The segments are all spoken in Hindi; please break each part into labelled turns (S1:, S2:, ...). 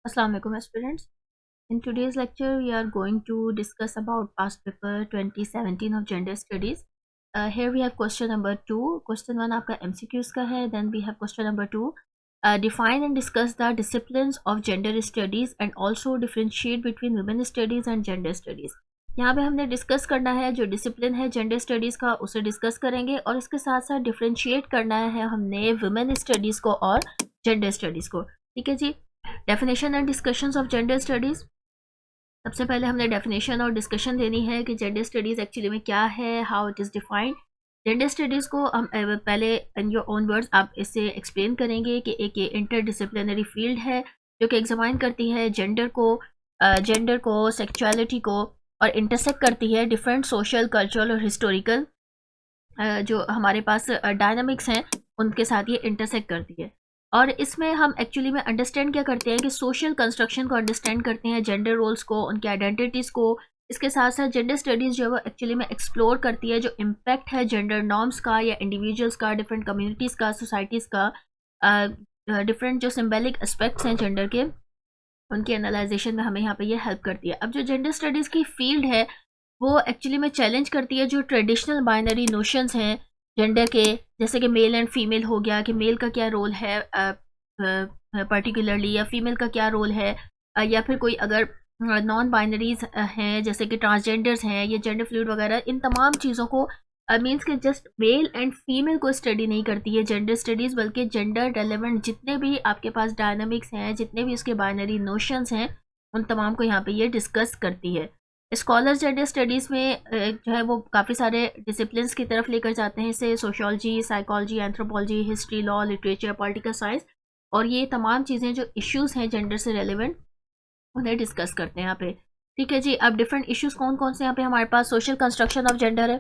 S1: Assalamu alaikum aspirants. In today's lecture, we are going to discuss about past paper 2017 of gender studies. Here we have question number 2. Question 1 आपका MCQs का है. Then we have question number 2. Define and discuss the disciplines of gender studies and also differentiate between women studies and gender studies. यहाँ पे हमने डिस्कस करना है जो डिसिप्लिन है जेंडर स्टडीज़ का, उसे डिस्कस करेंगे और इसके साथ साथ डिफ्रेंशिएट करना है हमने वुमेन स्टडीज़ को और जेंडर स्टडीज़ को. ठीक है जी. Definition and discussions of gender studies. सबसे पहले हमने डेफिनेशन और डिस्कशन देनी है कि जेंडर स्टडीज़ एक्चुअली में क्या है, how it is defined. Gender studies को हम पहले इन योर ओन वर्ड्स आप इसे एक्सप्लेन करेंगे कि एक ये इंटरडिसिप्लिनरी फील्ड है जो कि एग्जामाइन करती है जेंडर को, सेक्सुअलिटी को और इंटरसेक्ट करती है डिफरेंट सोशल, कल्चरल और हिस्टोरिकल जो हमारे पास डायनामिक्स हैं उनके साथ ये इंटरसेक्ट करती है. और इसमें हम एक्चुअली में अंडरस्टैंड क्या करते हैं कि सोशल कंस्ट्रक्शन को अंडरस्टैंड करते हैं, जेंडर रोल्स को, उनकी आइडेंटिटीज़ को. इसके साथ साथ जेंडर स्टडीज़ जो है वो एक्चुअली में एक्सप्लोर करती है जो इम्पैक्ट है जेंडर नॉर्म्स का या इंडिविजुअल्स का, डिफरेंट कम्युनिटीज़ का, सोसाइटीज़ का, डिफरेंट जो सिम्बॉलिक एस्पेक्ट्स हैं जेंडर के, उनकी एनालाइजेशन में हमें यहाँ पे ये हेल्प करती है. अब जो जेंडर स्टडीज़ की फील्ड है वो एक्चुअली में चैलेंज करती है जो ट्रेडिशनल बाइनरी नोशंस हैं जेंडर के, जैसे कि मेल एंड फीमेल हो गया कि मेल का क्या रोल है पर्टिकुलरली या फीमेल का क्या रोल है, या फिर कोई अगर नॉन बाइनरीज हैं जैसे कि ट्रांसजेंडर्स हैं या जेंडर फ्लूइड वगैरह, इन तमाम चीज़ों को मीन्स कि जस्ट मेल एंड फीमेल को स्टडी नहीं करती है जेंडर स्टडीज़, बल्कि जेंडर रेलेवेंट जितने भी आपके पास डायनामिक्स हैं, जितने भी उसके बाइनरी नोशंस हैं, उन तमाम को यहाँ पे ये डिस्कस करती है. स्कॉलर्स जेंडर स्टडीज़ में जो है वो काफ़ी सारे डिसिप्लिन्स की तरफ लेकर जाते हैं, जैसे sociology, psychology, anthropology, history, law, literature, political science, और ये तमाम चीज़ें जो इश्यूज़ हैं जेंडर से रेलिवेंट उन्हें डिस्कस करते हैं यहाँ पे. ठीक है जी. अब डिफरेंट इश्यूज़ कौन कौन से यहाँ पे हमारे पास. सोशल कंस्ट्रक्शन ऑफ जेंडर है.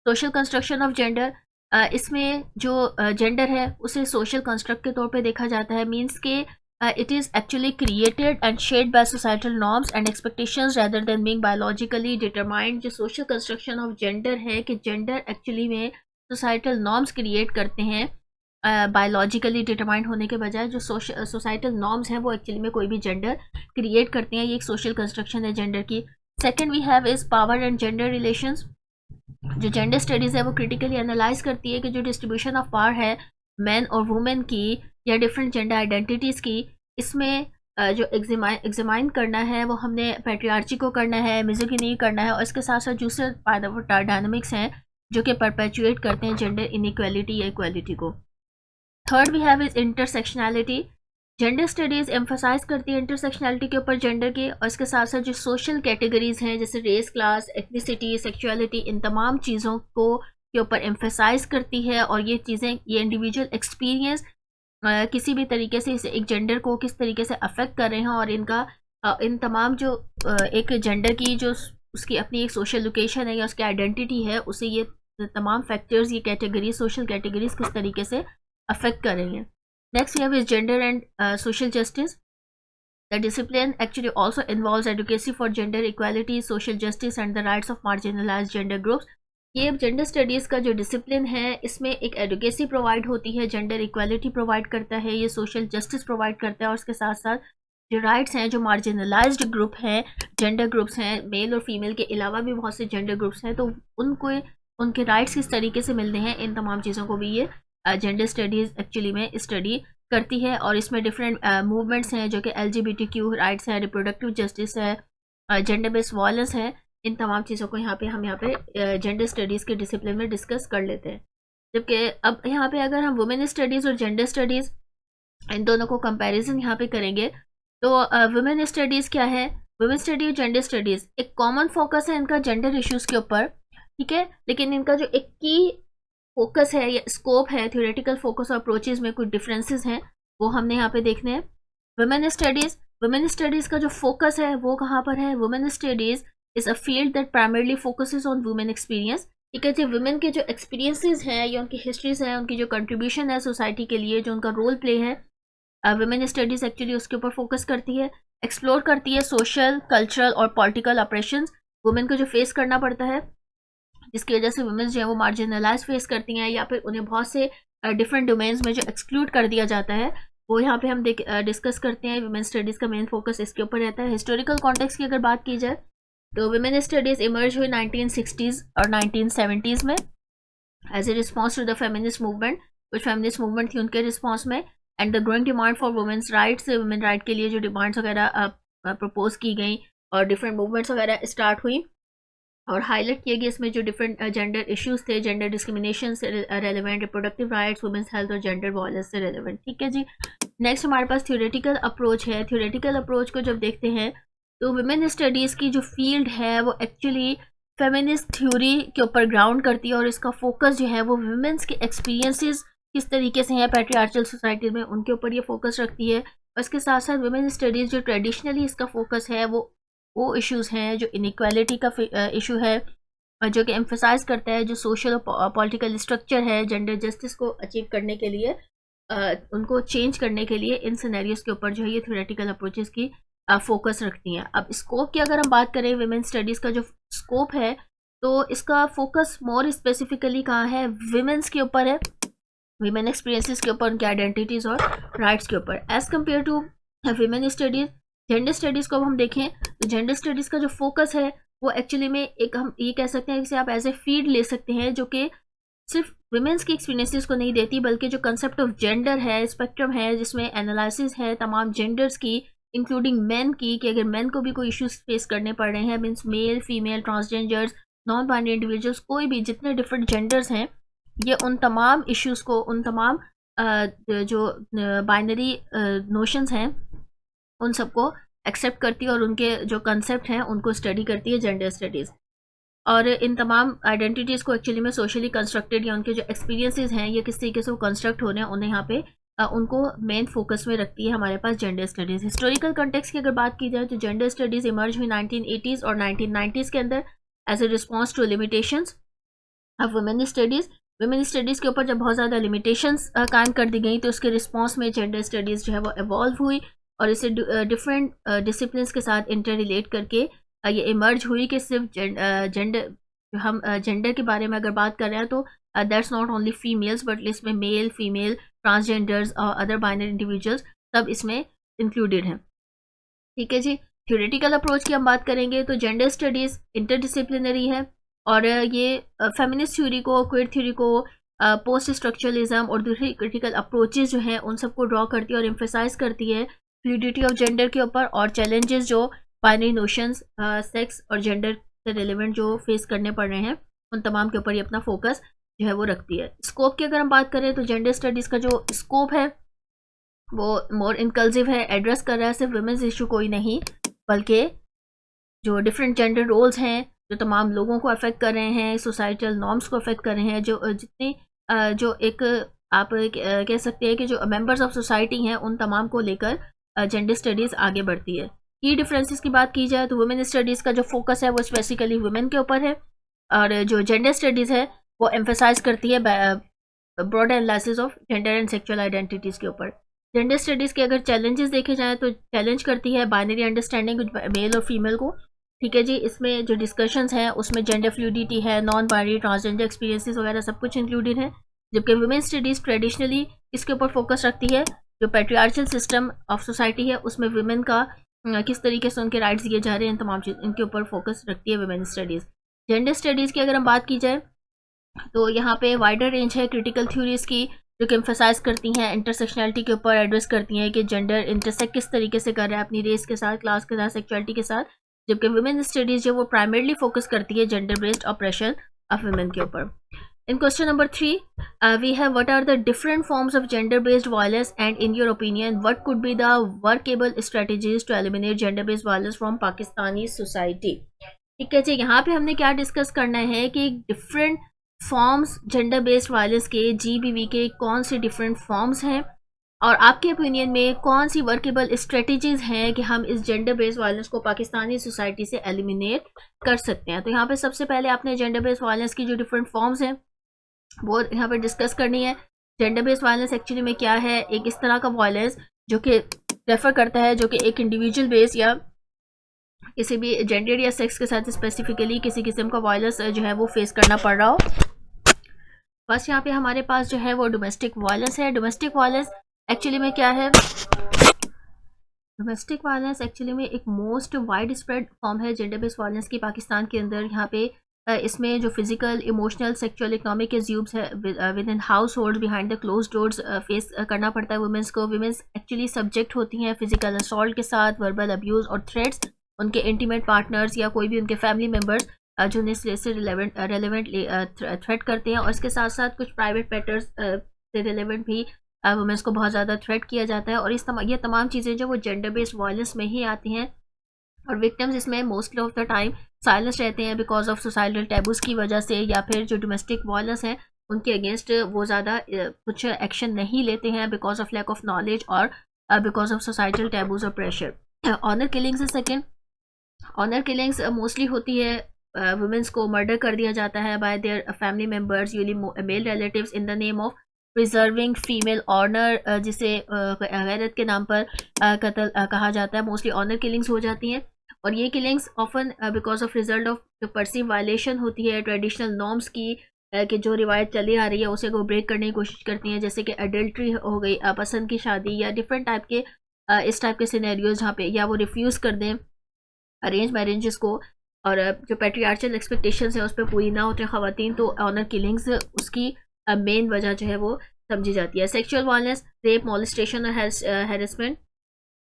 S1: सोशल कंस्ट्रक्शन ऑफ जेंडर, इसमें जो जेंडर है उसे सोशल कंस्ट्रक्ट के तौर पे देखा जाता है. मीन्स के it is actually created and shaped by societal norms and expectations rather than being biologically determined. जो social construction of gender है कि gender actually में societal norms create करते हैं बायोलॉजिकली डिटरमाइंड होने के बजाय. जो सोसाइटल नॉर्म्स हैं वो एक्चुअली में कोई भी जेंडर क्रिएट करते हैं. ये एक सोशल कंस्ट्रक्शन है जेंडर की. Second we have is power and gender relations. जो जेंडर स्टडीज़ है वो क्रिटिकली एनालाइज करती है कि जो डिस्ट्रीब्यूशन ऑफ पावर है मैन और वुमेन की या डिफरेंट जेंडर आइडेंटिटीज़ की, इसमें जो एग्जामाइन करना है वो हमने पैट्रियार्ची को करना है, मिज़ोगिनी करना है, और इसके साथ साथ दूसरे डायनामिक्स हैं जो कि परपेचुएट करते हैं जेंडर इनइक्वालिटी या इक्वालिटी को. Third we have is intersectionality. Gender studies emphasise करती है इंटरसेक्शनैलिटी के ऊपर जेंडर के, और इसके साथ साथ जो सोशल कैटेगरीज़ हैं जैसे रेस, क्लास, एथनिसिटी, सेक्सुअलिटी, इन तमाम चीज़ों को के ऊपर एम्फोसाइज करती है. और ये चीज़ें, ये इंडिविजुअल एक्सपीरियंस किसी भी तरीके से एक जेंडर को किस तरीके से अफेक्ट कर रहे हैं, और इनका इन तमाम जो एक जेंडर की जो उसकी अपनी एक सोशल लोकेशन है या उसकी आइडेंटिटी है, उसे ये तमाम फैक्टर्स, ये कैटेगरी, सोशल कैटेगरीज किस तरीके से अफेक्ट कर रही हैं. Next we have is gender and social justice. The discipline actually also involves advocacy for gender equality, social justice and the rights of marginalized gender groups. ये जेंडर स्टडीज़ का जो डिसिप्लिन है इसमें एक एडवोकेसी प्रोवाइड होती है, जेंडर इक्वालिटी प्रोवाइड करता है, ये सोशल जस्टिस प्रोवाइड करता है, और उसके साथ साथ जो राइट्स हैं, जो मार्जिनलाइज्ड ग्रुप हैं, जेंडर ग्रुप्स हैं, मेल और फीमेल के अलावा भी बहुत से जेंडर ग्रुप्स हैं, तो उनको उनके राइट्स किस तरीके से मिलते हैं, इन तमाम चीज़ों को भी ये जेंडर स्टडीज़ एक्चुअली में स्टडी करती है. और इसमें डिफरेंट मूवमेंट्स हैं जो कि LGBTQ राइट्स हैं, रिप्रोडक्टिव जस्टिस है, जेंडर बेस्ड वायलेंस है, इन तमाम चीज़ों को हम यहाँ पे जेंडर स्टडीज़ के डिसिप्लिन में डिस्कस कर लेते हैं. जबकि अब यहाँ पे अगर हम वुमेन स्टडीज़ और जेंडर स्टडीज़ इन दोनों को कंपैरिजन यहाँ पे करेंगे तो वुमेन स्टडीज़ क्या है, वुमेन स्टडी और जेंडर स्टडीज़ एक कॉमन फोकस है इनका जेंडर इश्यूज़ के ऊपर. ठीक है. लेकिन इनका जो एक की फोकस है या स्कोप है, थ्योरेटिकल फोकस और अप्रोचेज में कुछ डिफरेंसेस हैं, वो हमने यहाँ पे देखने हैं. वुमेन स्टडीज़ का जो फोकस है वो कहाँ पर है. Women studies is a field that primarily focuses on women experience. ठीक है जी. वुमेन के जो एक्सपीरियंसेस हैं या उनकी हिस्ट्रीज हैं, उनकी जो कंट्रीब्यूशन है सोसाइटी के लिए, जो उनका रोल प्ले है, वुमेन स्टडीज़ एक्चुअली उसके ऊपर फोकस करती है, एक्सप्लोर करती है सोशल, कल्चरल और पॉलिटिकल ऑपरेशंस वुमेन को जो फेस करना पड़ता है, जिसकी वजह से वुमेन्स जो है वो मार्जिनलाइज फेस करती हैं, या फिर उन्हें बहुत से डिफरेंट डोमेन्स में जो एक्सक्लूड कर दिया जाता है, वो यहाँ पे हम डिस्कस करते हैं। वुमेन स्टडीज़ का मेन फोकस इसके ऊपर रहता है। हिस्टोरिकल कॉन्टेक्स्ट की अगर बात की जाए तो वुमेन स्टडीज़ इमर्ज हुई 1960s और 1970s में as a response to the feminist movement. कुछ फेमिनिस्ट मूवमेंट थी उनके रिस्पॉन्स में, and the growing demand for women's rights, women right के लिए जो डिमांड्स वगैरह प्रपोज की गई और डिफरेंट मूवमेंट्स वगैरह स्टार्ट हुई और हाईलाइट किए गए इसमें जो डिफरेंट जेंडर इश्यूज थे, जेंडर डिस्क्रिमिनेशन से relevant, reproductive rights, women's health और जेंडर वायलेंस से रेलिवेंट। ठीक है जी। नेक्स्ट हमारे पास थ्योरेटिकल अप्रोच है। थ्योरेटिकल अप्रोच को जब देखते हैं तो वुमेन स्टडीज़ की जो फील्ड है वो एक्चुअली फेमिनिस्ट थ्योरी के ऊपर ग्राउंड करती है और इसका फोकस जो है वो वुमेन्स के एक्सपीरियंसेस किस तरीके से हैं पैट्रियार्चल सोसाइटी में, उनके ऊपर ये फोकस रखती है। और इसके साथ साथ वुमेन स्टडीज़ जो ट्रेडिशनली इसका फोकस है वो इश्यूज़ हैं जो इनइक्वालिटी का इशू है, जो कि एम्फसाइज करता है जो सोशल और पॉलिटिकल स्ट्रक्चर है जेंडर जस्टिस को अचीव करने के लिए, उनको चेंज करने के लिए इन सिनेरियोस के ऊपर जो है ये थ्योरेटिकल अप्रोचेस की फोकस रखती हैं। अब स्कोप की अगर हम बात करें वुमेन स्टडीज़ का जो स्कोप है तो इसका फोकस मोर स्पेसिफिकली कहाँ है, वुमेन्स के ऊपर है, वुमेन एक्सपीरियंसेस के ऊपर, उनके आइडेंटिटीज़ और राइट्स के ऊपर as compare to women studies. Gender studies को अब हम देखें तो जेंडर स्टडीज़ का जो फोकस है वो एक्चुअली में एक हम ये कह सकते हैं कि आप एज ए फील्ड ले सकते हैं जो कि सिर्फ वुमेन्स की एक्सपीरियंसेस को नहीं देती बल्कि जो कंसेप्ट ऑफ जेंडर है, स्पेक्ट्रम है जिसमें एनालिसिस है तमाम जेंडर्स की इंक्लूडिंग मेन की, कि अगर मेन को भी कोई इश्यूज फेस करने पड़ रहे हैं, means male, female, transgenders, non binary individuals, कोई भी जितने डिफरेंट जेंडर्स हैं ये उन तमाम इश्यूज़ को, उन तमाम जो बाइनरी नोशंस हैं उन सबको एक्सेप्ट करती है और उनके जो कंसेप्ट हैं उनको स्टडी करती है जेंडर स्टडीज़। और इन तमाम आइडेंटिटीज़ को एक्चुअली में सोशली कंस्ट्रक्टेड या उनके जो एक्सपीरियंसेस हैं या किस तरीके से वो कंस्ट्रक्ट हो रहे हैं उन्हें यहाँ पे उनको मेन फोकस में रखती है हमारे पास जेंडर स्टडीज़। हिस्टोरिकल कंटेक्स्ट की अगर बात की जाए तो जेंडर स्टडीज़ इमर्ज हुई 1980s और 1990s के अंदर as a response to limitations of women studies. Women studies के ऊपर जब बहुत ज़्यादा लिमिटेशंस कायम कर दी गई तो उसके रिस्पॉन्स में जेंडर स्टडीज़ जो है वो एवॉल्व हुई और इसे डिफरेंट डिसिप्लिन्स के साथ इंटर रिलेट करके ये इमर्ज हुई कि सिर्फ जेंडर, जो हम जेंडर के बारे में अगर बात कर रहे हैं तो that's not only females but इसमें मेल, फीमेल, ट्रांसजेंडर्स और अदर बाइनरी इंडिविजुअल्स सब इसमें इंक्लूडेड हैं। ठीक है जी। थ्योरेटिकल अप्रोच की हम बात करेंगे तो जेंडर स्टडीज़ इंटरडिसिप्लिनरी है और ये फेमिनिस्ट थ्योरी को, क्वेयर थ्योरी को, पोस्ट स्ट्रक्चरलिज्म और दूसरी क्रिटिकल अप्रोचेस जो हैं उन सबको ड्रॉ करती है और एम्फेसाइज करती है फ्लूइडिटी ऑफ जेंडर के ऊपर और चैलेंजेस जो बाइनरी नोशंस सेक्स और जेंडर से रिलेवेंट जो फेस करने पड़ रहे हैं उन तमाम के ऊपर ये अपना फोकस जो है वो रखती है। स्कोप की अगर हम बात करें तो जेंडर स्टडीज़ का जो स्कोप है वो मोर इंक्लूसिव है, एड्रेस कर रहा है सिर्फ वुमेन्स इशू को ही नहीं बल्कि जो डिफरेंट जेंडर रोल्स हैं जो तमाम लोगों को अफेक्ट कर रहे हैं, सोसाइटल नॉर्म्स को अफेक्ट कर रहे हैं, जो जितने जो एक आप कह सकते हैं कि जो मेंबर्स ऑफ सोसाइटी हैं उन तमाम को लेकर जेंडर स्टडीज़ आगे बढ़ती है। की डिफरेंसेस की बात की जाए तो वुमेन स्टडीज़ का जो फोकस है वो स्पेसिफिकली वुमेन के ऊपर है और जो जेंडर स्टडीज़ है वो एम्फेसाइज करती है broad analysis of gender and sexual identities के ऊपर। जेंडर स्टडीज़ के अगर चैलेंजेस देखे जाएँ तो चैलेंज करती है बाइनरी अंडरस्टैंडिंग मेल और फीमेल को। ठीक है जी। इसमें जो डिस्कशंस हैं उसमें जेंडर फ्लूइडिटी है, नॉन बाइनरी, ट्रांसजेंडर एक्सपीरियंसेस वगैरह सब कुछ इंक्लूडेड है, जबकि वुमेन स्टडीज़ ट्रेडिशनली इसके ऊपर फोकस रखती है जो पैट्रियार्चल सिस्टम ऑफ सोसाइटी है उसमें वुमेन का किस तरीके से उनके राइट्स दिए जा रहे हैं, इन तमाम चीज़ इनके ऊपर फोकस रखती है वुमेन स्टडीज़। जेंडर स्टडीज़ की अगर हम बात की जाए तो यहाँ पे वाइडर रेंज है क्रिटिकल थ्योरीज़ की जो कि एम्फेसाइज करती हैं इंटरसेक्शनलिटी के ऊपर, एड्रेस करती हैं कि जेंडर इंटरसेक्ट किस तरीके से कर रहा है अपनी रेस के साथ, क्लास के साथ, सेक्चुअलिटी के साथ, जबकि वुमेन स्टडीज़ जो वो प्राइमरली फोकस करती है gender based operation of women के ऊपर। In question number 3, we have what are the different forms of gender-based violence and in your opinion, what could be the workable strategies to eliminate gender-based violence from Pakistani society? ठीक है जी। यहाँ पे हमने क्या डिस्कस करना है कि different forms gender based violence के, GBV के कौन से डिफरेंट फॉर्म्स हैं और आपके ओपिनियन में कौन सी वर्केबल स्ट्रेटजीज़ हैं कि हम इस जेंडर बेस्ड वायलेंस को पाकिस्तानी सोसाइटी से एलिमिनेट कर सकते हैं। तो यहाँ पे सबसे पहले आपने जेंडर बेस्ड वायलेंस की जो डिफरेंट फॉर्म्स हैं वो यहाँ पर डिस्कस करनी है। जेंडर बेस्ड वायलेंस एक्चुअली में क्या है, एक इस तरह का वायलेंस जो कि रेफर करता है जो कि एक इंडिविजुअल बेस या किसी भी जेंडर या सेक्स के साथ स्पेसिफिकली किसी किस्म का वायलेंस जो है वो फेस करना पड़ रहा हो। बस यहाँ पे हमारे पास जो है वो डोमेस्टिक वायलेंस है। डोमेस्टिक वायलेंस एक्चुअली में क्या है, डोमेस्टिक वायलेंस एक्चुअली में एक मोस्ट वाइड स्प्रेड फॉर्म है जेंडर बेस्ड वायलेंस की पाकिस्तान के अंदर। यहाँ पे इसमें जो फिजिकल, इमोशनल, सेक्सुअल, इकोनॉमिक एज्यूब्स है with in house hold behind the close doors face करना पड़ता है वुमेंस को। वुमेंस एक्चुअली सब्जेक्ट होती हैं फिजिकल असॉल्ट के साथ, वर्बल अब्यूज़ और थ्रेट्स। उनके इंटीमेट पार्टनर्स या कोई भी उनके फैमिली मेम्बर्स जो उन्हें से रेलेवेंट थ्रेट करते हैं, और इसके साथ साथ कुछ प्राइवेट मैटर्स से रिलेवेंट भी वुमेंस को बहुत ज़्यादा थ्रेट किया जाता है। और ये तमाम चीज़ें जो वो जेंडर बेस्ड वायलेंस में ही आती हैं। और विक्टिम्स इसमें mostly of the time silence रहते हैं बिकॉज ऑफ सोसाइटल टैबूज़ की वजह से, या फिर जो डोमेस्टिक वायलेंस है उनके अगेंस्ट वो ज़्यादा कुछ एक्शन नहीं लेते हैं because of lack of knowledge और बिकॉज ऑफ सोसाइटल टैबूज़ और प्रेशर। ऑनर किलिंग्स है सेकेंड। ऑनर किलिंग्स मोस्टली होती है वुमेंस को मर्डर कर दिया जाता है by their family members, usually male relatives, in the name of preserving female honour, जिसे गैरत के नाम पर कत्ल कहा जाता है। मोस्टली ऑनर किलिंग्स हो जाती हैं, और ये killings often because of result of जो परसीव वायलेशन होती है ट्रेडिशनल नॉर्म्स की, कि जो रिवायत चली आ रही है उसे को ब्रेक करने की कोशिश करती हैं, जैसे कि एडल्ट्री हो गई, पसंद की शादी, या डिफरेंट टाइप के इस टाइप के सिनेरियोज जहाँ पे या वो रिफ्यूज़ कर दें अरेंज मैरिजेस को, और जो पेट्रियार्चल एक्सपेक्टेशंस है उस पर पूरी ना होते ख़वातीन, तो ऑनर किलिंग्स उसकी मेन वजह जो है वो समझी जाती है। सेक्सुअल वायलेंस, रेप, मॉलेस्टेशन और हैरेसमेंट।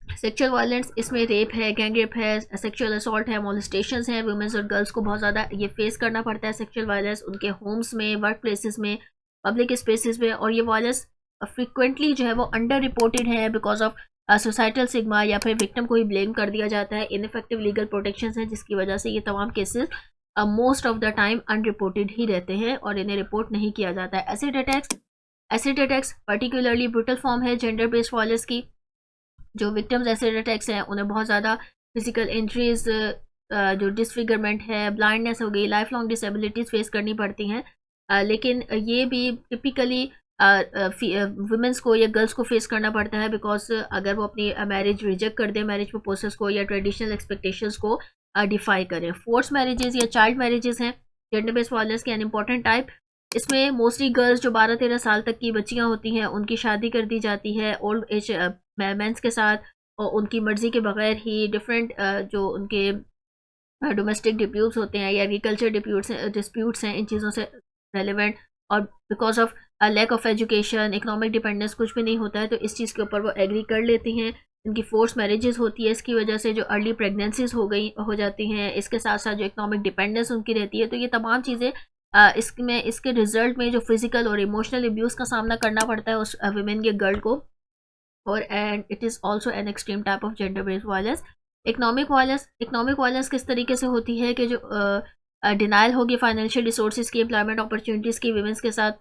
S1: सेक्सुअल वायलेंस इसमें रेप है, गैंग रेप है, सेक्सुअल असॉल्ट है, मॉलेस्टेशंस हैं। वुमेन्स और गर्ल्स को बहुत ज़्यादा ये फेस करना पड़ता है सेक्सुअल वायलेंस उनके होम्स में, वर्क प्लेसेस में, पब्लिक स्पेसेस में। और ये वायलेंस फ्रिक्वेंटली जो है वो अंडर रिपोर्टेड है बिकॉज ऑफ सोसाइटल सिग्मा, या फिर विक्टिम को ही ब्लेम कर दिया जाता है। इनफेक्टिव लीगल प्रोटेक्शन है जिसकी वजह से ये तमाम cases most of the time unreported ही रहते हैं और इन्हें रिपोर्ट नहीं किया जाता है। Acid attacks particularly brutal form है जेंडर बेस्ड वायलेंस की। जो विक्टिम्स एसिड अटैक्स हैं उन्हें बहुत ज़्यादा फिजिकल इंजरीज, जो डिसफिगरमेंट है, ब्लाइंडनेस हो गई, लाइफ लॉन्ग डिसेबिलिटीज़ फेस करनी पड़ती हैं। लेकिन ये भी टिपिकली वुमेंस को या गर्ल्स को फेस करना पड़ता है बिकॉज अगर वो अपनी मैरिज रिजेक्ट कर दें, मैरिज प्रपोजल्स को या ट्रेडिशनल एक्सपेक्टेशंस को डिफाई करें। फोर्स मैरिजेस या चाइल्ड मैरिजेस हैं जेंडर बेस्ड वायलेंस के एन इम्पॉर्टेंट टाइप। इसमें मोस्टली गर्ल्स जो 12-13 साल तक की बच्चियां होती हैं उनकी शादी कर दी जाती है ओल्ड एज मेंस के साथ, और उनकी मर्ज़ी के बगैर ही डिफरेंट जो उनके डोमेस्टिक डिप्यूट्स होते हैं या एग्रीकल्चर डिस्प्यूट्स हैं इन चीज़ों से रेलिवेंट, और because of lack of education, economic dependence कुछ भी नहीं होता है तो इस चीज़ के ऊपर वो एग्री कर लेती हैं। इनकी फोर्स मैरिजेस होती है, इसकी वजह से जो अर्ली प्रेगनेंसीज हो जाती हैं। इसके साथ साथ जो इकोनॉमिक डिपेंडेंस उनकी रहती है, तो ये तमाम चीज़ें इसमें इसके रिजल्ट में जो फिजिकल और इमोशनल अब्यूज़ का सामना करना पड़ता है उस वुमेन के गर्ल को। और and it is also an extreme type of gender based violence. Economic violence किस तरीके से होती है कि जो डिनाइल होगी फाइनेंशियल रिसोर्सेज की, एम्प्लॉयमेंट अपॉर्चुनिटीज़ की, वुमेंस के साथ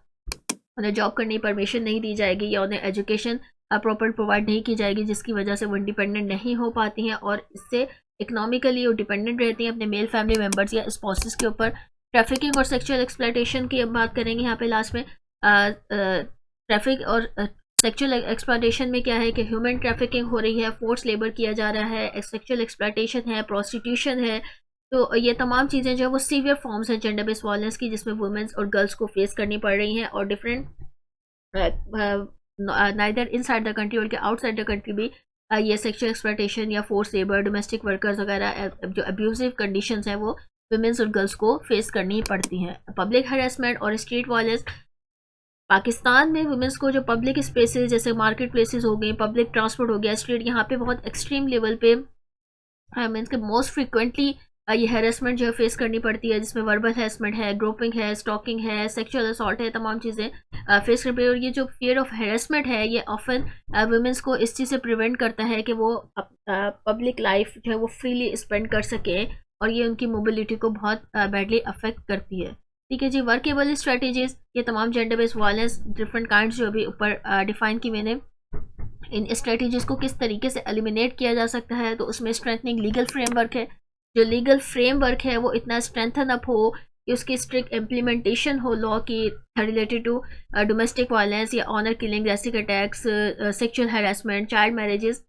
S1: उन्हें जॉब करने की परमिशन नहीं दी जाएगी या उन्हें एजुकेशन प्रॉपर प्रोवाइड नहीं की जाएगी, जिसकी वजह से वो इंडिपेंडेंट नहीं हो पाती हैं और इससे इकोनॉमिकली वो डिपेंडेंट रहती हैं अपने मेल फैमिली मेम्बर्स या स्पाउसेस के ऊपर। ट्रैफिकिंग और सेक्सुअल एक्सप्लॉयटेशन की अब बात करेंगे यहाँ पे लास्ट में। ट्रैफिक और सेक्सुअल एक्सप्लॉयटेशन में क्या है कि ह्यूमन ट्रैफिकिंग हो रही है, फोर्स लेबर किया जा रहा है, सेक्सुअल एक्सप्लॉयटेशन है, प्रोस्टिट्यूशन है। तो ये तमाम चीज़ें जो है वो सीवियर फॉर्म्स हैं जेंडर बेस्ड वायलेंस की, जिसमें वुमेन्स और गर्ल्स को फेस करनी पड़ रही हैं, और different neither inside the country और के आउटसाइड द कंट्री भी ये सेक्सुअल एक्सप्लॉयटेशन या फोर्स लेबर, डोमेस्टिक वर्कर्स वगैरह जो अब्यूजिव कंडीशंस हैं वो वुमेन्स और गर्ल्स को फेस करनी पड़ती हैं। पब्लिक हरेसमेंट और स्ट्रीट वायलेंस। पाकिस्तान में वुमेन्स को जो पब्लिक स्पेसेस जैसे मार्केट प्लेसेस हो गई, पब्लिक ट्रांसपोर्ट हो गया, स्ट्रीट, यहाँ पे बहुत एक्सट्रीम लेवल पे मीन्स के मोस्ट फ्रिक्वेंटली ये हैरेसमेंट जो है फेस करनी पड़ती है, जिसमें वर्बल हैरेसमेंट है, ग्रोपिंग है, स्टॉकिंग है, सेक्सुअल असॉल्ट है, तमाम चीज़ें फेस करनी पड़ती है। और ये जो फियर ऑफ हैरेसमेंट है ये ऑफन वुमेन्स को इस चीज़ से प्रिवेंट करता है कि वो पब्लिक लाइफ जो है वो फ्रीली स्पेंड कर सकें, और ये उनकी मोबिलिटी को बहुत बैडली अफेक्ट करती है। ठीक है जी। वर्केबल स्ट्रेटजीज, ये तमाम gender based violence different kinds जो अभी ऊपर डिफाइन की मैंने, इन स्ट्रेटजीज को किस तरीके से एलिमिनेट किया जा सकता है, तो उसमें स्ट्रेंथनिंग लीगल फ्रेमवर्क है। जो लीगल फ्रेमवर्क है वो इतना स्ट्रेंथन अप हो कि उसकी स्ट्रिक्ट इम्प्लीमेंटेशन हो लॉ की रिलेटेड टू डोमेस्टिक वायलेंस या ऑनर किलिंग, रेसिक attacks, sexual harassment, child marriages.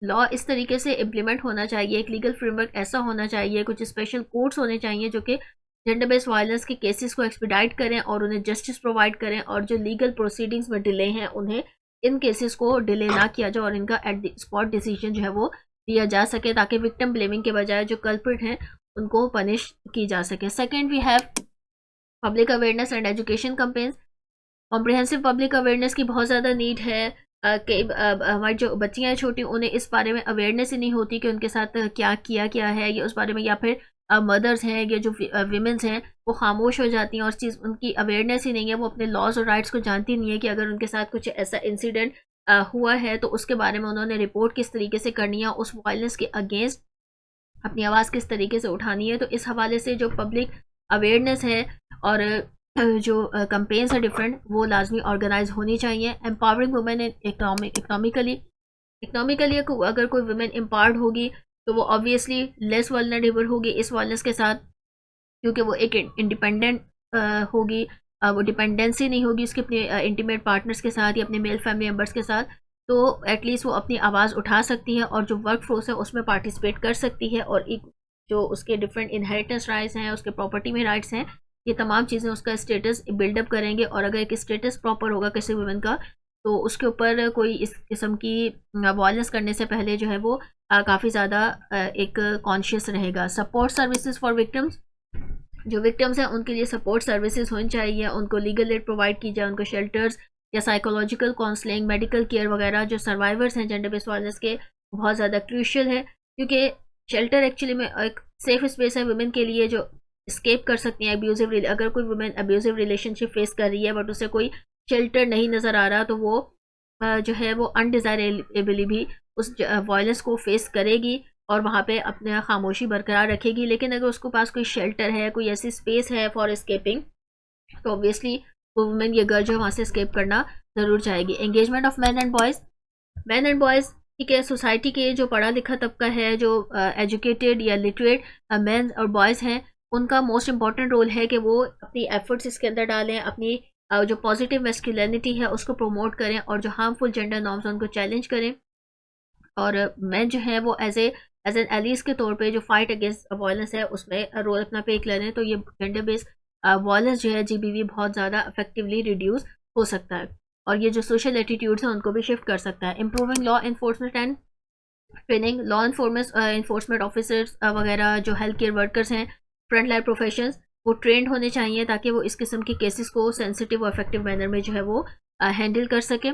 S1: Law इस तरीके से इम्प्लीमेंट होना चाहिए, एक लीगल फ्रेमवर्क ऐसा होना चाहिए, कुछ स्पेशल कोर्ट्स होने चाहिए जो कि जेंडर बेस्ड वायलेंस के केसेस को एक्सपीडाइट करें और उन्हें जस्टिस प्रोवाइड करें, और जो लीगल प्रोसीडिंग्स में डिले हैं उन्हें इन केसेस को डिले ना किया जाए और इनका एट द स्पॉट डिसीजन जो है वो लिया जा सके, ताकि विक्टिम ब्लेमिंग के बजाय जो कल्प्रिट हैं उनको पनिश की जा सके। Second we have public awareness and education campaigns. Comprehensive public awareness की बहुत ज़्यादा नीड है। हमारी जो बच्चियाँ हैं छोटी, उन्हें इस बारे में अवेयरनेस ही नहीं होती कि उनके साथ क्या किया क्या है ये उस बारे में, या फिर मदर्स हैं या जो वीमेंस हैं वो खामोश हो जाती हैं और चीज़ उनकी अवेयरनेस ही नहीं है, वो अपने लॉज और राइट्स को जानती नहीं है कि अगर उनके साथ कुछ ऐसा इंसिडेंट हुआ है तो उसके बारे में उन्होंने रिपोर्ट किस तरीके से करनी है, उस वायलेंस के अगेंस्ट अपनी आवाज़ किस तरीके से उठानी है। तो इस हवाले से जो पब्लिक अवेयरनेस है और जो कंपेन्स है डिफरेंट, वो लाजमी ऑर्गेनाइज होनी चाहिए। एम्पावरिंग वुमेन इकनॉमिकली अगर कोई वुमेन एम्पावर्ड होगी तो वो ऑब्वियसली लेस वल्नरेबल होगी इस वायलेंस के साथ, क्योंकि वो एक इंडिपेंडेंट होगी, वो डिपेंडेंसी नहीं होगी उसके अपने इंटीमेट पार्टनर्स के साथ या अपने मेल फैमिली मेम्बर्स के साथ। तो एटलीस्ट वो अपनी आवाज़ उठा सकती है और जो वर्क फोर्स है उसमें पार्टिसिपेट कर सकती है, और एक जो उसके डिफरेंट इनहेरिटेंस राइट्स हैं, उसके प्रॉपर्टी में राइट्स हैं, ये तमाम चीज़ें उसका स्टेटस बिल्डअप करेंगे। और अगर एक स्टेटस प्रॉपर होगा किसी वुमेन का, तो उसके ऊपर कोई इस किस्म की वायलेंस करने से पहले जो है वो काफ़ी ज़्यादा एक कॉन्शियस रहेगा। सपोर्ट सर्विसेज फॉर विक्टिम्स, जो विक्टिम्स हैं उनके लिए सपोर्ट सर्विसेज होनी चाहिए, उनको लीगल एड प्रोवाइड की जाए, उनको शेल्टर्स या साइकोलॉजिकल काउंसलिंग, मेडिकल केयर वगैरह जो सर्वाइवर्स हैं जेंडर बेस्ड वायलेंस के, बहुत ज़्यादा क्रूशियल है, क्योंकि शेल्टर एक्चुअली में एक सेफ स्पेस है वुमेन के लिए जो स्केप कर सकती हैं अब्यूजिव। अगर कोई वुमेन अब्यूजिव रिलेशनशिप फेस कर रही है बट उसे कोई शेल्टर नहीं नज़र आ रहा, तो वो जो है वो अनडिज़ायरेबली भी उस वायलेंस को फेस करेगी और वहाँ पे अपने खामोशी बरकरार रखेगी। लेकिन अगर उसके पास कोई शेल्टर है, कोई ऐसी स्पेस है फॉर स्केपिंग, तो ऑब्वियसली वो वुमेन ये गर्ल जो है वहाँ से स्केप करना ज़रूर चाहेगी। Engagement of man and boys, ठीक है, सोसाइटी के जो पढ़ा लिखा तबका है, जो एजुकेटेड या लिटरेट मैन और बॉयज़ हैं, उनका मोस्ट इंपॉर्टेंट रोल है कि वो अपनी एफर्ट्स इसके अंदर डालें, अपनी जो पॉजिटिव मैस्कुलिनिटी है उसको प्रमोट करें और जो हार्मफुल जेंडर नॉर्म्स हैं उनको चैलेंज करें। और मैन जो है वो एज एन एलिस के तौर पे जो फाइट अगेंस्ट वायलेंस है उसमें रोल अपना प्ले करें, तो ये जेंडर बेस्ड वायलेंस जो है जीबीवी बहुत ज़्यादा इफेक्टिवली रिड्यूस हो सकता है और ये जो सोशल एटीट्यूड्स हैं उनको भी शिफ्ट कर सकता है। Improving law enforcement and training, law enforcement officers वगैरह जो हेल्थ केयर वर्कर्स हैं, फ्रंट लाइन प्रोफेशंस, वो ट्रेंड होने चाहिए ताकि वो इस किस्म के केसेस को सेंसिटिव और इफेक्टिव मैनर में जो है वो हैंडल कर सकें।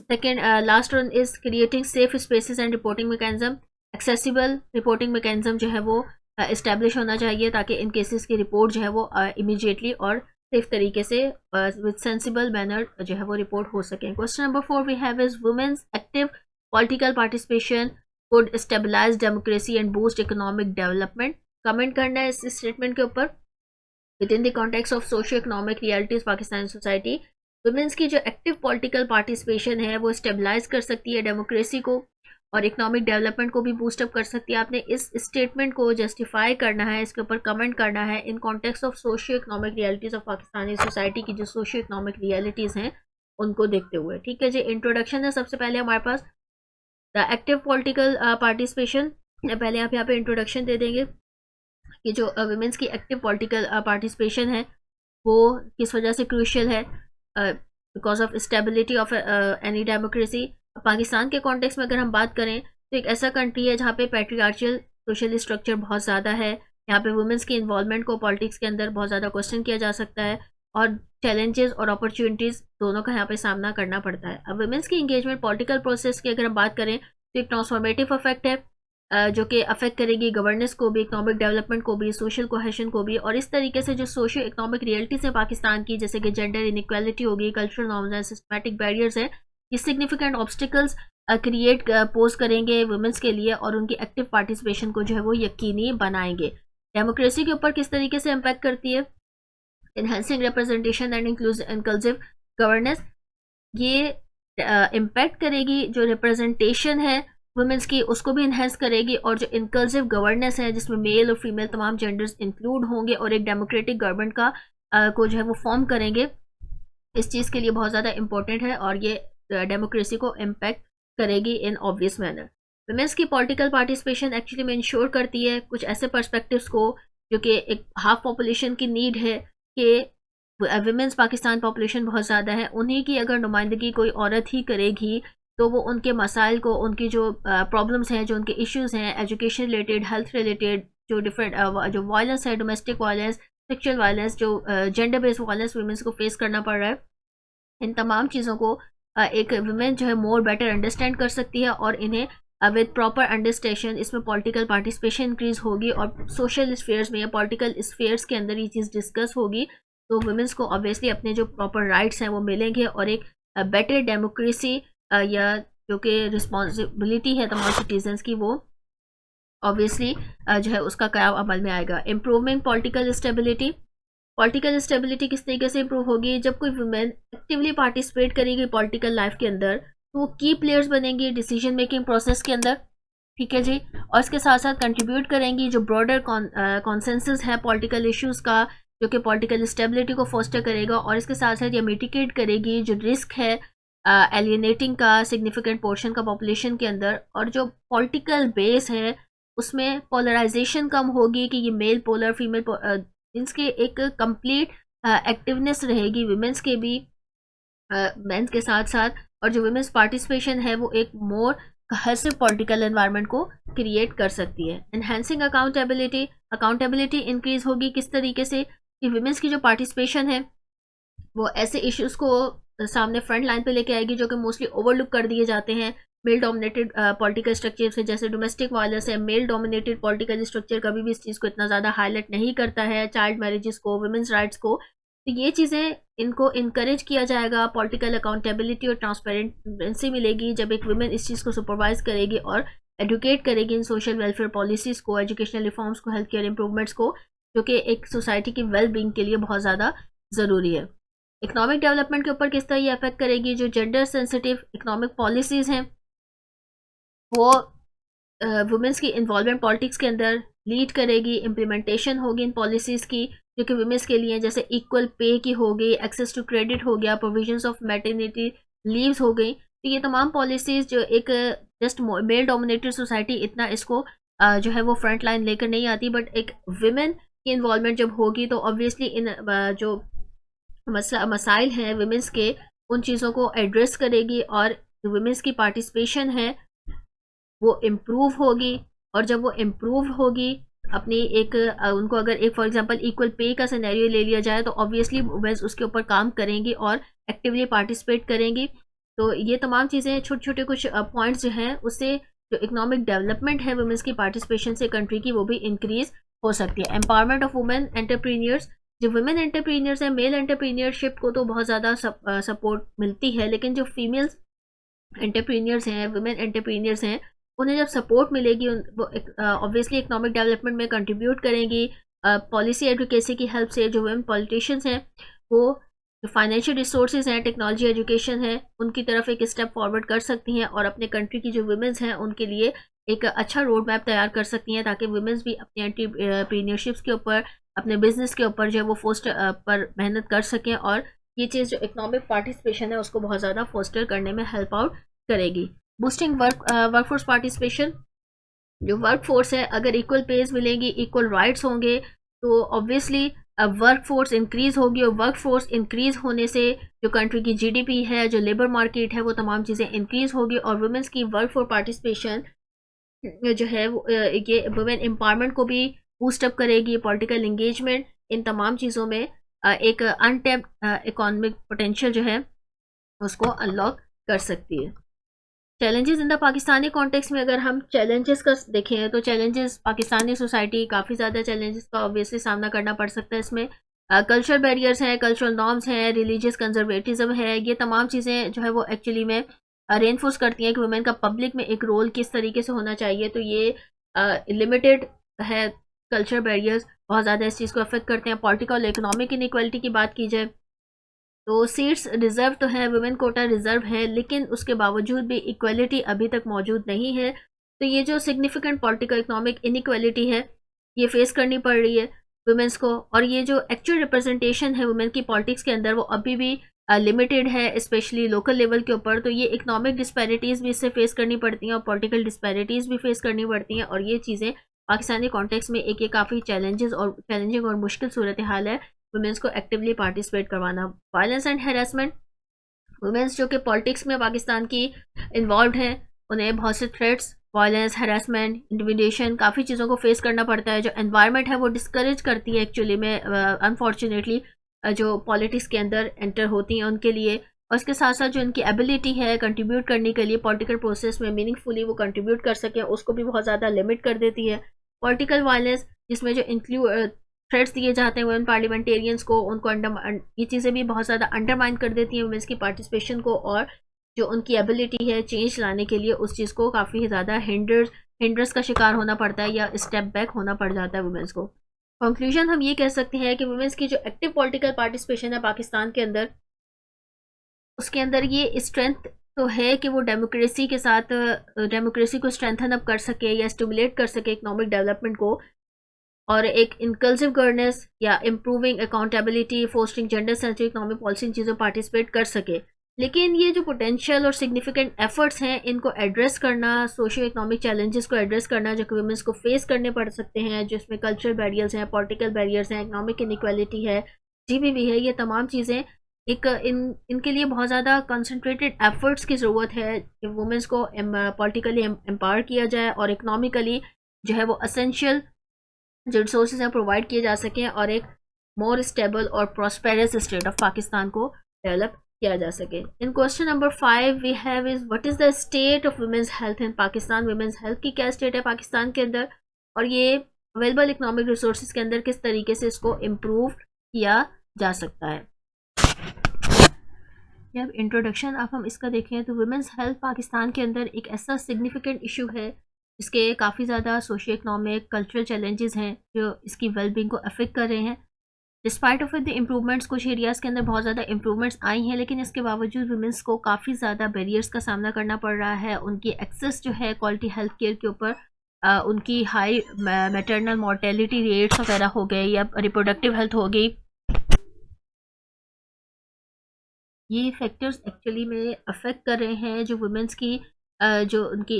S1: Second last one is creating safe spaces and reporting mechanism. Accessible reporting mechanism जो है वो इस्टेब्लिश होना चाहिए ताकि इन केसेस की रिपोर्ट जो है वो इमीडिएटली और सेफ तरीके से विद सेंसिबल मैनर जो है वो रिपोर्ट हो सकें। Question number 4 we have is women's active political participation could stabilise democracy and boost economic development. Comment करना है इस स्टेटमेंट के ऊपर। Within the context of socio economic realities Pakistani society, women's की जो एक्टिव पॉलिटिकल पार्टिसिपेशन है वो स्टेबलाइज कर सकती है डेमोक्रेसी को और इकोनॉमिक डेवलपमेंट को भी बूस्टअप कर सकती है। आपने इस स्टेटमेंट को जस्टिफाई करना है, इसके ऊपर कमेंट करना है in context of socio economic realities of Pakistani society की जो सोशियो इकोनॉमिक रियलिटीज़ हैं उनको देखते हुए। ठीक है जी, इंट्रोडक्शन है सबसे पहले हमारे पास द एक्टिव पॉलिटिकल पार्टिसिपेशन। पहले आप यहाँ पे इंट्रोडक्शन दे देंगे कि जो वुमेन्स की एक्टिव पॉलिटिकल पार्टिसिपेशन है वो किस वजह से क्रूशियल है, because of stability of any democracy. Pakistan के कॉन्टेक्स्ट में अगर हम बात करें तो एक ऐसा कंट्री है जहाँ पे पैट्रियार्चल सोशल स्ट्रक्चर बहुत ज़्यादा है, यहाँ पे वुमेन्स की इन्वॉल्वमेंट को पॉलिटिक्स के अंदर बहुत ज़्यादा क्वेश्चन किया जा सकता है और चैलेंजेस और अपॉर्चुनिटीज़ दोनों का यहाँ पे सामना करना पड़ता है। अब वुमेन्स की इंगेजमेंट पॉलिटिकल प्रोसेस की अगर हम बात करें तो एक ट्रांसफॉर्मेटिव इफेक्ट है जो कि अफेक्ट करेगी गवर्नेंस को भी, इकोनॉमिक डेवलपमेंट को भी, सोशल कोहेशन को भी, और इस तरीके से जो सोशो इकोनॉमिक रियलिटीज है पाकिस्तान की, जैसे कि जेंडर इनइक्वालिटी होगी, कल्चरल नॉर्म्स हैं, सिस्टमैटिक बैरियर्स हैं, ये सिग्निफिकेंट ऑब्स्टिकल्स क्रिएट पोज करेंगे वुमेन्स के लिए और उनकी एक्टिव पार्टिसिपेशन को जो है वो यकीनी बनाएंगे। डेमोक्रेसी के ऊपर किस तरीके से इम्पैक्ट करती है, enhancing representation and inclusive governance, ये इम्पैक्ट करेगी जो रिप्रेजेंटेशन है वुमेन्स की उसको भी इन्हेंस करेगी और जो इंक्लूसिव गवर्नेंस है जिसमें मेल और फीमेल तमाम जेंडर्स इंक्लूड होंगे और एक डेमोक्रेटिक गवर्नमेंट का को जो है वो फॉर्म करेंगे, इस चीज़ के लिए बहुत ज़्यादा इंपॉर्टेंट है और ये डेमोक्रेसी को इम्पैक्ट करेगी इन ऑब्वियस मैनर। वुमेन्स की पॉलिटिकल पार्टिसिपेशन एक्चुअली में इंश्योर करती है कुछ ऐसे पर्सपेक्टिव्स को जो कि एक हाफ पॉपुलेशन की नीड है कि विमेंस पाकिस्तान पॉपुलेशन बहुत ज़्यादा है, उन्हीं की अगर नुमाइंदगी कोई औरत ही करेगी तो वो उनके मसाइल को, उनकी जो प्रॉब्लम्स हैं, जो उनके इश्यूज़ हैं एजुकेशन रिलेटेड, हेल्थ रिलेटेड, जो डिफरेंट जो वायलेंस है, डोमेस्टिक वायलेंस, सेक्शुअल वायलेंस, जो जेंडर बेस्ड वायलेंस वुमेन्स को फेस करना पड़ रहा है, इन तमाम चीज़ों को एक वुमेन जो है मोर बेटर अंडरस्टैंड कर सकती है और इन्हें विद प्रॉपर अंडरस्टैंडिंग इसमें पॉलिटिकल पार्टिसिपेशन इंक्रीज होगी और सोशल स्फेयर्स में या पॉलिटिकल स्फेयर्स के अंदर ये चीज़ डिस्कस होगी तो वुमेन्स को ऑब्वियसली अपने जो प्रॉपर राइट्स हैं वो मिलेंगे और एक बेटर डेमोक्रेसी या जो कि रिस्पॉन्सिबिलिटी है तमाम सिटीजन्स की वो ऑब्वियसली जो है उसका क्या अमल में आएगा। Improvement political stability, political stability किस तरीके से इंप्रूव होगी, जब कोई वुमेन एक्टिवली पार्टिसिपेट करेगी पॉलिटिकल लाइफ के अंदर तो वो की प्लेयर्स बनेंगी डिसीजन मेकिंग प्रोसेस के अंदर, ठीक है जी, और इसके साथ साथ कंट्रीब्यूट करेंगी जो ब्रॉडर कॉन्सेंसस है पॉलिटिकल इश्यूज़ का जो कि पॉलिटिकल स्टेबिलिटी को फोस्टर करेगा और इसके साथ साथ ये मिटिगेट करेगी जो रिस्क है एलियनेटिंग का सिग्निफिकेंट पोर्शन का पॉपुलेशन के अंदर, और जो पॉलिटिकल बेस है उसमें पोलराइजेशन कम होगी कि ये मेल पोलर फीमेल इसके एक कंप्लीट एक्टिवनेस रहेगी विमेंस के भी मेंस के साथ साथ, और जो विमेंस पार्टिसिपेशन है वो एक मोर कोहेसिव पॉलिटिकल एनवायरनमेंट को क्रिएट कर सकती है। एनहेंसिंग अकाउंटेबिलिटी, अकाउंटेबिलिटी इंक्रीज होगी किस तरीके से कि विमेंस की जो पार्टिसिपेशन है वो ऐसे इश्यूज़ को सामने फ्रंट लाइन पे लेके आएगी जो कि मोस्टली ओवरलुक कर दिए जाते हैं मेल डोमिनेटेड पॉलिटिकल स्ट्रक्चर से, जैसे डोमेस्टिक वायलेंस है, मेल डोमिनेटेड पॉलिटिकल स्ट्रक्चर कभी भी इस चीज़ को इतना ज़्यादा हाईलाइट नहीं करता है, चाइल्ड मैरिजेस को, वुमेन्स राइट्स को, तो ये चीज़ें इनको इनकरेज किया जाएगा, पॉलिटिकल अकाउंटेबिलिटी और ट्रांसपेरेंसी मिलेगी जब एक वुमेन इस चीज़ को सुपरवाइज करेगी और एडुकेट करेगी इन सोशल वेलफेयर पॉलिसीज़ को, एजुकेशनल रिफॉर्म्स को, हेल्थ केयर इंप्रूवमेंट्स को, जो कि एक सोसाइटी की वेल बींग के लिए बहुत ज़्यादा ज़रूरी है। इकोनॉमिक डेवलपमेंट के ऊपर किस तरह ये अफेक्ट करेगी, जो जेंडर सेंसिटिव इकोनॉमिक पॉलिसीज़ हैं वो वुमेंस की इन्वॉल्वमेंट पॉलिटिक्स के अंदर लीड करेगी, इम्प्लीमेंटेशन होगी इन पॉलिसीज़ की जो कि वुमेंस के लिए जैसे इक्वल पे की हो गई, एक्सेस टू क्रेडिट हो गया, प्रोविजंस ऑफ मैटरनिटी लीव्स हो गई, तो ये तमाम पॉलिसीज़ जो एक जस्ट मेल डोमिनेटेड सोसाइटी इतना इसको जो है वो फ्रंट लाइन लेकर नहीं आती, बट एक वुमेन की इन्वॉल्वमेंट जब होगी तो ऑब्वियसली इन जो मसाइल हैं वुमेंस के उन चीज़ों को एड्रेस करेगी और जो वुमेंस की पार्टिसिपेशन है वो इम्प्रूव होगी, और जब वो इम्प्रूव होगी अपनी एक उनको अगर एक फॉर एग्जांपल इक्वल पे का सिनेरियो ले लिया जाए तो ऑब्वियसली वुमेन्स उसके ऊपर काम करेंगी और एक्टिवली पार्टिसिपेट करेंगी। तो ये तमाम चीज़ें छोटे छोटे कुछ पॉइंट्स जो हैं उससे जो इकोनॉमिक डेवलपमेंट है वुमेन्स की पार्टिसिपेशन से कंट्री की वो भी इंक्रीज हो सकती है। एम्पावरमेंट ऑफ वुमेन एंटरप्रीनियर्स, जो वुमेन एंटरप्रीनियर्स हैं मेल एंटरप्रीनियरशिप को तो बहुत ज़्यादा सपोर्ट मिलती है, लेकिन जो फीमेल्स एंटरप्रीनियर्स हैं, वुमेन एंटरप्रीनियर्स हैं, उन्हें जब सपोर्ट मिलेगी वो ऑब्वियसली इकोनॉमिक डेवलपमेंट में कंट्रीब्यूट करेंगी पॉलिसी एडवोकेसी की हेल्प से। जो वुमेन पॉलिटिशियंस हैं वो जो फाइनेंशियल रिसोर्सेज हैं, टेक्नोलॉजी, एजुकेशन है, उनकी तरफ एक स्टेप फॉरवर्ड कर सकती हैं और अपने कंट्री की जो वुमेन्स हैं उनके लिए एक अच्छा रोड मैप तैयार कर सकती हैं ताकि वुमेन्स भी अपने एंटरप्रीनियरशिप्स के ऊपर, अपने बिजनेस के ऊपर जो है वो फोस्टर पर मेहनत कर सकें, और ये चीज़ जो इकोनॉमिक पार्टिसिपेशन है उसको बहुत ज़्यादा फोस्टर करने में हेल्प आउट करेगी। बूस्टिंग वर्कफोर्स पार्टिसिपेशन, जो वर्कफोर्स है अगर इक्वल पेज मिलेंगी, इक्वल राइट्स होंगे तो ऑब्वियसली वर्कफोर्स इंक्रीज होगी, और वर्कफोर्स इंक्रीज होने से जो कंट्री की जीडीपी है, जो लेबर मार्केट है, वो तमाम चीज़ें इंक्रीज होगी, और वुमेन्स की वर्कफोर्स पार्टिसिपेशन जो है ये वुमेन एम्पावरमेंट को भी बूस्टअप करेगी, पॉलिटिकल इंगेजमेंट, इन तमाम चीज़ों में एक अनटैप्ड इकोनॉमिक पोटेंशियल जो है उसको अनलॉक कर सकती है। Challenges in the Pakistani context में अगर हम चैलेंजेस का देखें तो चैलेंजेस पाकिस्तानी सोसाइटी काफ़ी ज़्यादा चैलेंजेस का ऑब्वियसली सामना करना पड़ सकता है। इसमें कल्चरल बैरियर्स हैं, कल्चरल नॉर्म्स हैं, रिलीजियस कंजर्वेटिज्म है, ये तमाम चीज़ें जो है वो एक्चुअली में रेनफोर्स करती हैं कि वुमेन का पब्लिक में एक रोल किस तरीके से होना चाहिए, तो ये लिमिटेड है। कल्चरल बैरियर्स बहुत ज़्यादा इस चीज़ को अफेक्ट करते हैं। पॉलिटिकल और इकोनॉमिक इनइक्वालिटी की बात की जाए तो सीट्स रिजर्व तो है, वुमेन कोटा रिजर्व है, लेकिन उसके बावजूद भी इक्वलिटी अभी तक मौजूद नहीं है। तो ये जो सिग्निफिकेंट पॉलिटिकल इकोनॉमिक इनइक्वालिटी है ये फेस करनी पड़ रही है वुमेन्स को, और ये जो एक्चुअल रिप्रेजेंटेशन है वुमेन की पॉलिटिक्स के अंदर वो अभी भी लिमिटेड है, स्पेशली लोकल लेवल के ऊपर। तो ये इकोनॉमिक डिस्पैरिटीज़ भी इससे फेस करनी पड़ती हैं और पॉलिटिकल डिस्पैरिटीज़ भी फेस करनी पड़ती हैं, और ये चीज़ें पाकिस्तानी कॉन्टेक्स्ट में एक ये काफ़ी चैलेंजिंग और मुश्किल सूरत हाल है वुमेंस को एक्टिवली पार्टिसिपेट करवाना। वायलेंस एंड हैरेसमेंट, वुमेंस जो कि पॉलिटिक्स में पाकिस्तान की इन्वॉल्व हैं, उन्हें बहुत से थ्रेट्स, वायलेंस, हैरेसमेंट, इंटिमिडेशन, काफ़ी चीज़ों को फेस करना पड़ता है। जो एनवायरनमेंट है वो डिस्करेज करती है एक्चुअली में अनफॉर्चुनेटली जो पॉलिटिक्स के अंदर एंटर होती हैं उनके लिए। और उसके साथ साथ जो इनकी एबिलिटी है कंट्रीब्यूट करने के लिए पॉलिटिकल प्रोसेस में मीनिंगफुली वो कंट्रीब्यूट कर सकें, उसको भी बहुत ज़्यादा लिमिट कर देती है। पॉलिटिकल वायलेंस जिसमें जो इंक्लूड थ्रेट्स दिए जाते हैं वुमेन पार्लियामेंटेरियंस को, उनको ये चीज़ें भी बहुत ज़्यादा अंडरमाइन कर देती हैं वुमेंस की पार्टिसिपेशन को, और जो उनकी एबिलिटी है चेंज लाने के लिए उस चीज़ को काफ़ी ज़्यादा हिंड्रस का शिकार होना पड़ता है या स्टेप बैक होना पड़ जाता है वुमेंस को। कंक्लूजन हम ये कह सकते हैं कि वुमेंस की जो एक्टिव पॉलिटिकल पार्टिसिपेशन है पाकिस्तान के अंदर, उसके अंदर ये स्ट्रेंथ तो है कि वो डेमोक्रेसी के साथ डेमोक्रेसी को स्ट्रेंथन अप कर सके या स्टिमुलेट कर सके इकोनॉमिक डेवलपमेंट को, और एक इंक्लूसिव गवर्नेंस या improving accountability, fostering gender sensitive economic policy, इन चीज़ों पार्टिसिपेट कर सके। लेकिन ये जो पोटेंशियल और सिग्निफिकेंट एफर्ट्स हैं इनको एड्रेस करना, सोशियो इकोनॉमिक चैलेंजेस को एड्रेस करना जो कि वुमेंस को फेस करने पड़ सकते हैं, जिसमें कल्चरल बैरियर्स हैं, पॉलिटिकल बैरियर्स हैं, इकोनॉमिक इनइक्वालिटी है, जीबीवी है, ये तमाम चीज़ें इनके लिए बहुत ज़्यादा कंसंट्रेटेड एफर्ट्स की ज़रूरत है कि वुमेंस को पॉलिटिकली एम्पावर किया जाए और इकोनॉमिकली जो है वो असेंशियल जो रिसोर्सेज हैं प्रोवाइड किए जा सकें और एक मोर स्टेबल और प्रॉस्पेरस स्टेट ऑफ पाकिस्तान को डेवलप किया जा सके। In question number 5 we have is what is the state of women's health in Pakistan. Women's health की क्या स्टेट है पाकिस्तान के अंदर, और ये अवेलेबल इकोनॉमिक रिसोर्सेज के अंदर किस तरीके से इसको इम्प्रूव किया जा सकता है। जब इंट्रोडक्शन अब हम इसका देखें तो वुमेंस हेल्थ पाकिस्तान के अंदर एक ऐसा सिग्निफिकेंट इशू है इसके काफ़ी ज़्यादा सोशियो इकोनॉमिक कल्चरल चैलेंजेस हैं जो इसकी वेलबींग को अफेक्ट कर रहे हैं। डिस्पाइट ऑफ द इम्प्रूवमेंट्स, कुछ एरियाज़ के अंदर बहुत ज़्यादा इम्प्रूवमेंट्स आई हैं, लेकिन इसके बावजूद वुमेंस को काफ़ी ज़्यादा बैरियर्स का सामना करना पड़ रहा है। उनकी एक्सेस जो है क्वालिटी हेल्थ केयर के ऊपर, उनकी हाई मैटरनल मोर्टेलिटी रेट्स वगैरह हो गए या रिप्रोडक्टिव हेल्थ हो गई, ये फैक्टर्स एक्चुअली में अफेक्ट कर रहे हैं जो वुमेंस की जो उनकी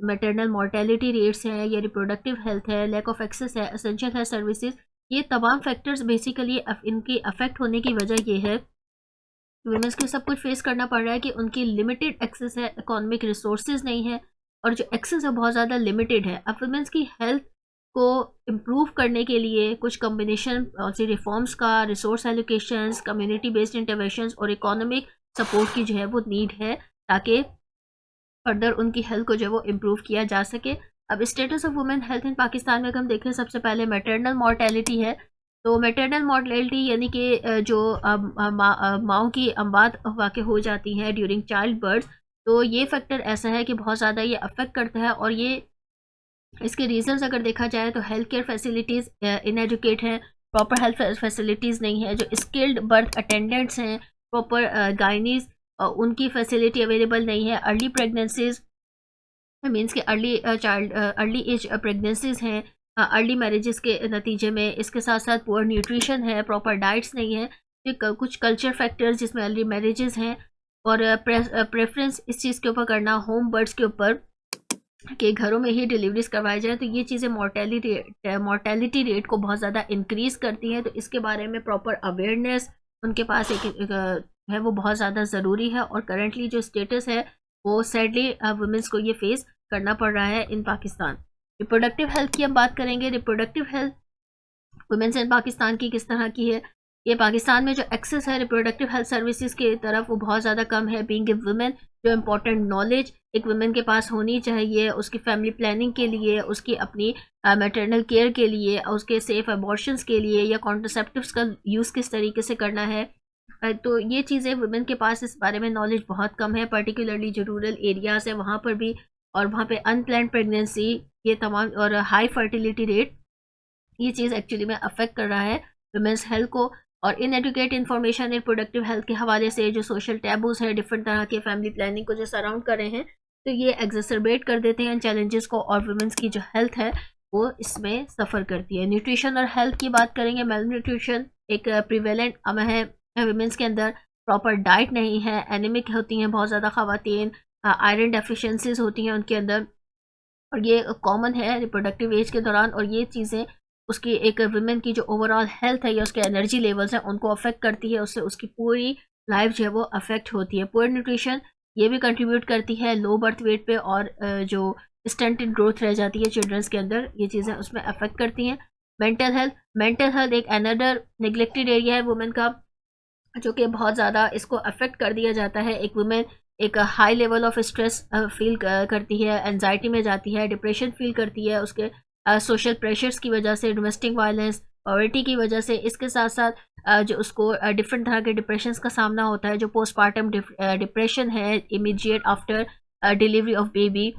S1: मैटरनल मोर्टेलिटी रेट्स हैं या रिप्रोडक्टिव हेल्थ है, लैक ऑफ एक्सेस है एसेंशियल हेल्थ सर्विसेज। ये तमाम फैक्टर्स बेसिकली इनकी अफेक्ट होने की वजह ये है कि वुमेंस को सब कुछ फेस करना पड़ रहा है कि उनकी लिमिटेड एक्सेस है, इकोनॉमिक रिसोर्सेज नहीं है, और जो एक्सेस है बहुत ज़्यादा लिमिटेड है। अब वुमेंस की हेल्थ को इम्प्रूव करने के लिए कुछ कम्बिनेशन रिफॉर्म्स का, resource allocations, community based interventions और इकोनॉमिक सपोर्ट की जो है वो नीड है ताकि फर्दर उनकी हेल्थ को जो है वो इम्प्रूव किया जा सके। अब status of women health in Pakistan में हम देखें, सबसे पहले मैटरनल मोर्टेलिटी है। तो मैटरनल मोर्टेलिटी यानी कि जो माओं की अमवात वाक़ हो जाती हैं ड्यूरिंग चाइल्ड बर्थ, तो ये फैक्टर ऐसा है कि बहुत ज़्यादा ये अफेक्ट करता है। और ये इसके रीजंस अगर देखा जाए तो हेल्थ केयर फैसिलिटीज़ इनएजुकेट हैं, प्रॉपर हेल्थ फैसिलिटीज़ नहीं है, जो स्किल्ड बर्थ अटेंडेंट्स हैं, प्रॉपर गाइनीज उनकी फैसिलिटी अवेलेबल नहीं है, अर्ली प्रेगनेंसीज मीन्स के अर्ली एज प्रेगनेंसीज हैं, अर्ली मैरिजेस के नतीजे में। इसके साथ साथ पुअर न्यूट्रिशन है, प्रॉपर डाइट्स नहीं है, फिर कुछ कल्चर फैक्टर्स जिसमें अर्ली मैरिजेस हैं, और प्रेफरेंस इस चीज़ के ऊपर करना होम बर्ड्स के ऊपर कि घरों में ही डिलीवरीज करवाई जाए, तो ये चीज़ें मोर्टेलिटी रेट को बहुत ज़्यादा इंक्रीज़ करती हैं। तो इसके बारे में प्रॉपर अवेयरनेस उनके पास एक है वो बहुत ज़्यादा ज़रूरी है। और करंटली जो स्टेटस है वो सैडली वुमेंस को ये फेस करना पड़ रहा है इन पाकिस्तान। रिप्रोडक्टिव हेल्थ की हम बात करेंगे। Reproductive health women's in Pakistan की किस तरह की है, ये पाकिस्तान में जो एक्सेस है रिप्रोडक्टिव हेल्थ सर्विसेज की तरफ वो बहुत ज़्यादा कम है। बीइंग ए वुमेन, जो इम्पोर्टेंट नॉलेज एक वुमेन के पास होनी चाहिए उसकी फैमिली प्लानिंग के लिए, उसकी अपनी मैटरनल केयर के लिए, उसके सेफ अबॉर्शंस के लिए, या कॉन्ट्रासेप्टिव्स का यूज़ किस तरीके से करना है, तो ये चीज़ें वुमेन के पास इस बारे में नॉलेज बहुत कम है। पर्टिकुलरली जो रूरल एरियाज़ है वहाँ पर भी, और वहाँ पे अनप्लान्ड प्रेगनेंसी, ये तमाम, और हाई फर्टिलिटी रेट, ये चीज़ एक्चुअली में अफेक्ट कर रहा है वुमेंस हेल्थ को। और इनएडुकेट इन्फॉर्मेशन रिप्रोडक्टिव हेल्थ के हवाले से जो सोशल टैबूज़ हैं डिफरेंट तरह के फैमिली प्लानिंग को जो सराउंड कर रहे हैं, तो ये एग्जैसरबेट कर देते हैं चैलेंजेस को, और वुमेंस की जो हेल्थ है वो इसमें सफ़र करती है। न्यूट्रिशन और हेल्थ की बात करेंगे। मेल न्यूट्रिशन एक प्रिवेलेंट है वुमेंस के अंदर, प्रॉपर डाइट नहीं है, एनीमिक होती हैं बहुत ज़्यादा ख़वातीन, आयरन डेफिशिएंसीज होती हैं उनके अंदर, और ये कॉमन है रिप्रोडक्टिव एज के दौरान। और ये चीज़ें उसकी एक वुमेन की जो ओवरऑल हेल्थ है या उसके एनर्जी लेवल्स हैं उनको अफेक्ट करती है, उससे उसकी पूरी लाइफ जो है वो अफेक्ट होती है। पुअर न्यूट्रिशन ये भी कंट्रीब्यूट करती है लो बर्थ वेट पे, और जो स्टंटेड ग्रोथ रह जाती है चिल्ड्रंस के अंदर, ये चीज़ें उसमें अफेक्ट करती हैं। मेंटल हेल्थ एक अनदर नेग्लेक्टेड एरिया है वुमेन का, जो कि बहुत ज़्यादा इसको अफेक्ट कर दिया जाता है। एक वुमेन एक high level of stress feel करती है, एनजाइटी में जाती है, डिप्रेशन फील करती है, उसके सोशल प्रेशर्स की वजह से, डोमेस्टिक वायलेंस, पॉवर्टी की वजह से। इसके साथ साथ जो उसको डिफरेंट तरह के डिप्रेशंस का सामना होता है, जो पोस्टपार्टम डिप्रेशन है immediate after delivery of baby.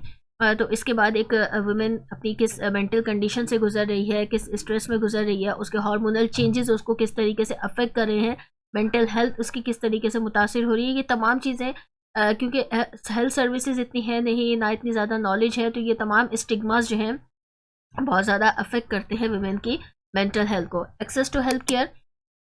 S1: तो इसके बाद एक वुमेन अपनी किस मेंटल कंडीशन से गुजर रही है, किस स्ट्रेस में गुजर रही है, उसके हार्मोनल चेंजेस उसको किस तरीके से अफेक्ट कर रहे हैं, मेंटल हेल्थ उसकी किस तरीके से मुतासिर हो रही है, ये तमाम चीज़ें क्योंकि हेल्थ सर्विसेज इतनी है नहीं, ना इतनी ज़्यादा नॉलेज है, तो ये तमाम स्टिग्मास जो हैं बहुत ज़्यादा अफेक्ट करते हैं वुमेन की मेंटल हेल्थ को। एक्सेस टू हेल्थ केयर,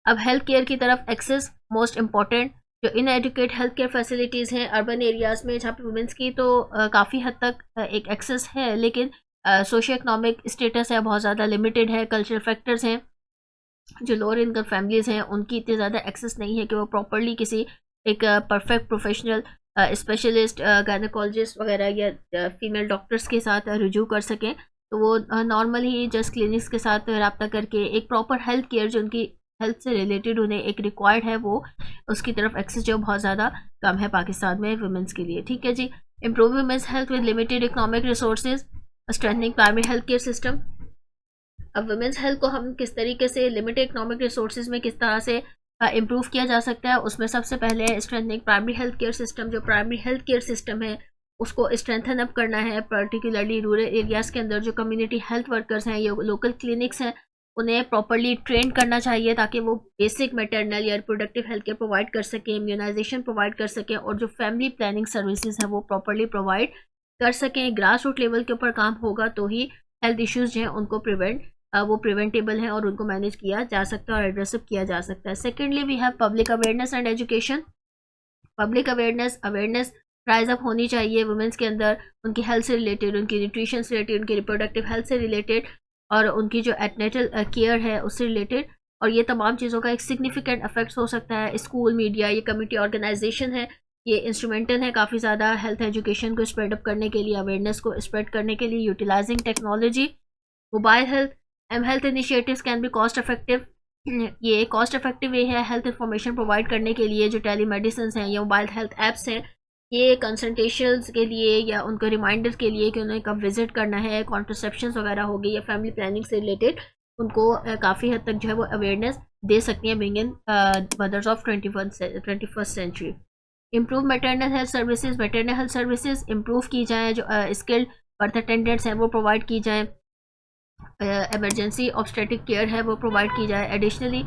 S1: अब हेल्थ केयर की तरफ एक्सेस मोस्ट इम्पॉर्टेंट। जो इन एजुकेट हेल्थ केयर फैसिलिटीज़ हैं अर्बन एरियाज़ में जहाँ पे वुमेंस की तो काफ़ी हद तक एक एक्सेस है, लेकिन सोशो इकनॉमिक स्टेटस है बहुत ज़्यादा लिमिटेड है, कल्चरल फैक्टर्स हैं, जो लोअर इनकम फैमिलीज़ हैं उनकी इतनी ज़्यादा एक्सेस नहीं है कि वो प्रॉपरली किसी एक परफेक्ट प्रोफेशनल स्पेशलिस्ट गायनेकोलॉजिस्ट वगैरह या फीमेल डॉक्टर्स के साथ रुजू कर सकें। तो वो नॉर्मल ही जस्ट क्लिनिक्स के साथ रब्ता करके एक प्रॉपर हेल्थ केयर जो उनकी हेल्थ से रिलेटेड उन्हें एक रिक्वायर्ड है, वो उसकी तरफ एक्सेस जो बहुत ज़्यादा कम है पाकिस्तान में वुमेंस के लिए। ठीक है जी। Improve women's health with limited economic resources, strengthening primary health care system. अब वुमेंस हेल्थ को हम किस तरीके से लिमिटेड इकोनॉमिक रिसोर्सेज में किस तरह से इम्प्रूव किया जा सकता है, उसमें सबसे पहले strengthening primary health care system. जो प्राइमरी हेल्थ केयर सिस्टम है उसको स्ट्रेंथन अप करना है, पर्टिकुलरली रूरल एरियाज़ के अंदर जो कम्युनिटी हेल्थ वर्कर्स हैं या लोकल क्लिनिक्स हैं उन्हें प्रॉपरली ट्रेन करना चाहिए, ताकि वो बेसिक मैटरनल या रिप्रोडक्टिव हेल्थ केयर प्रोवाइड कर सकें, इम्यूनाइजेशन प्रोवाइड कर सकें, और जो फैमिली प्लानिंग सर्विसेज हैं वो प्रॉपरली प्रोवाइड कर सकें। ग्रास रूट लेवल के ऊपर काम होगा तो ही हेल्थ इश्यूज़ जो हैं उनको वो प्रिवेंटेबल हैं और उनको मैनेज किया जा सकता है और एड्रेसअप किया जा सकता है। Secondly we have public awareness and education. Public awareness rise up होनी चाहिए वुमेंस के अंदर, उनकी हेल्थ से रिलेटेड, उनकी न्यूट्रिशन से रिलेटेड, उनकी रिप्रोडक्टिव हेल्थ से रिलेटेड, और उनकी जो एटनेटल केयर है उससे रिलेटेड। और ये तमाम चीज़ों का एक सिग्निफिकेंट इफेक्ट हो सकता है। स्कूल, मीडिया, ये कम्युनिटी ऑर्गेनाइजेशन है, ये इंस्ट्रूमेंटल है काफ़ी ज़्यादा हेल्थ एजुकेशन को स्प्रेडअप करने के लिए, अवेयरनेस को स्प्रेड करने के लिए, utilising technology. Mobile health health initiatives can be cost effective. ये कॉस्ट इफेक्टिव वे है हेल्थ इंफॉर्मेशन प्रोवाइड करने के लिए। जो टेली मेडिसिन हैं या मोबाइल हेल्थ एप्स हैं, ये कंसल्टेशंस के लिए या उनको रिमाइंडर के लिए कि उन्हें कब विजिट करना है, कॉन्ट्रसेप्शन वगैरह हो गई या फैमिली प्लानिंग से रिलेटेड, उनको काफ़ी हद तक जो है वो अवेयरनेस दे सकती हैं being in mothers of 21st century. Improve maternal health services, maternal health services improve की जाएँ, जो स्किल्ड बर्थ अटेंडेंट्स हैं वो प्रोवाइड की जाएँ, इमरजेंसी ऑब्स्टेट्रिक केयर है वो प्रोवाइड की जाए। एडिशनली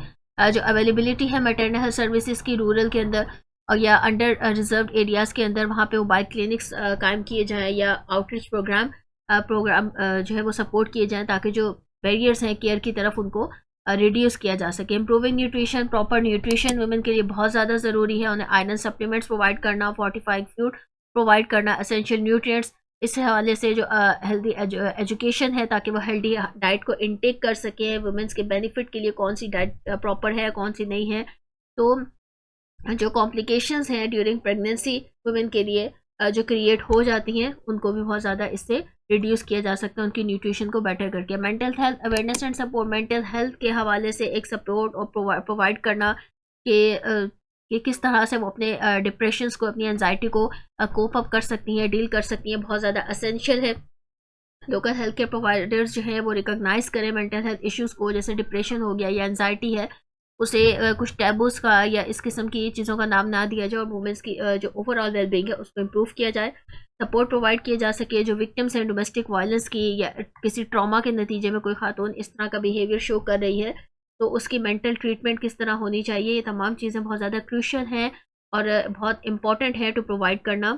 S1: जो अवेलेबिलिटी है मैटरनल हेल्थ सर्विसेज की रूरल के अंदर और या अंडर रिजर्व एरियाज़ के अंदर, वहाँ पे मोबाइल क्लिनिक्स कायम किए जाएँ या आउटरीच प्रोग्राम जो है वो सपोर्ट किए जाएँ, ताकि जो बैरियर्स हैं केयर की तरफ उनको रिड्यूस किया जा सके। Improving nutrition, proper nutrition women के लिए बहुत ज़्यादा ज़रूरी है। उन्हें आयरन सप्लीमेंट्स प्रोवाइड करना, फोर्टिफाइड फूड प्रोवाइड करना, एसेंशियल न्यूट्रिएंट्स। इस हवाले से जो हेल्दी एजुकेशन है, ताकि वो हेल्दी डाइट को इनटेक कर सकें, वुमेंस के बेनिफिट के लिए कौन सी डाइट प्रॉपर है, कौन सी नहीं है। तो जो कॉम्प्लिकेशंस हैं ड्यूरिंग प्रेगनेंसी वुमेन के लिए जो क्रिएट हो जाती हैं, उनको भी बहुत ज़्यादा इससे रिड्यूस किया जा सकता है, उनकी न्यूट्रिशन को बेटर करके। Mental health awareness and support, mental health के हवाले से एक सपोर्ट और प्रोवाइड करना कि किस तरह से वो अपने डिप्रेशंस को, अपनी एंजाइटी को कोप अप कर सकती हैं, डील कर सकती हैं, बहुत ज़्यादा असेंशियल है। लोकल हेल्थ केयर प्रोवाइडर्स जो हैं वो रिकॉग्नाइज करें मेंटल हेल्थ इश्यूज़ को, जैसे डिप्रेशन हो गया या एंजाइटी है, उसे कुछ टैबूज़ का या इस किस्म की चीज़ों का नाम ना दिया जाए, और वुमेंस की जो ओवरऑल वेलबींग है उसको इम्प्रूव किया जाए। सपोर्ट प्रोवाइड किया जा सके जो विक्टिम्स हैं डोमेस्टिक वायलेंस की, या किसी ट्रॉमा के नतीजे में कोई खातून इस तरह का बिहेवियर शो कर रही है, तो उसकी मेंटल ट्रीटमेंट किस तरह होनी चाहिए। ये तमाम चीज़ें बहुत ज़्यादा क्रूशियल हैं और बहुत इंपॉर्टेंट है टू प्रोवाइड करना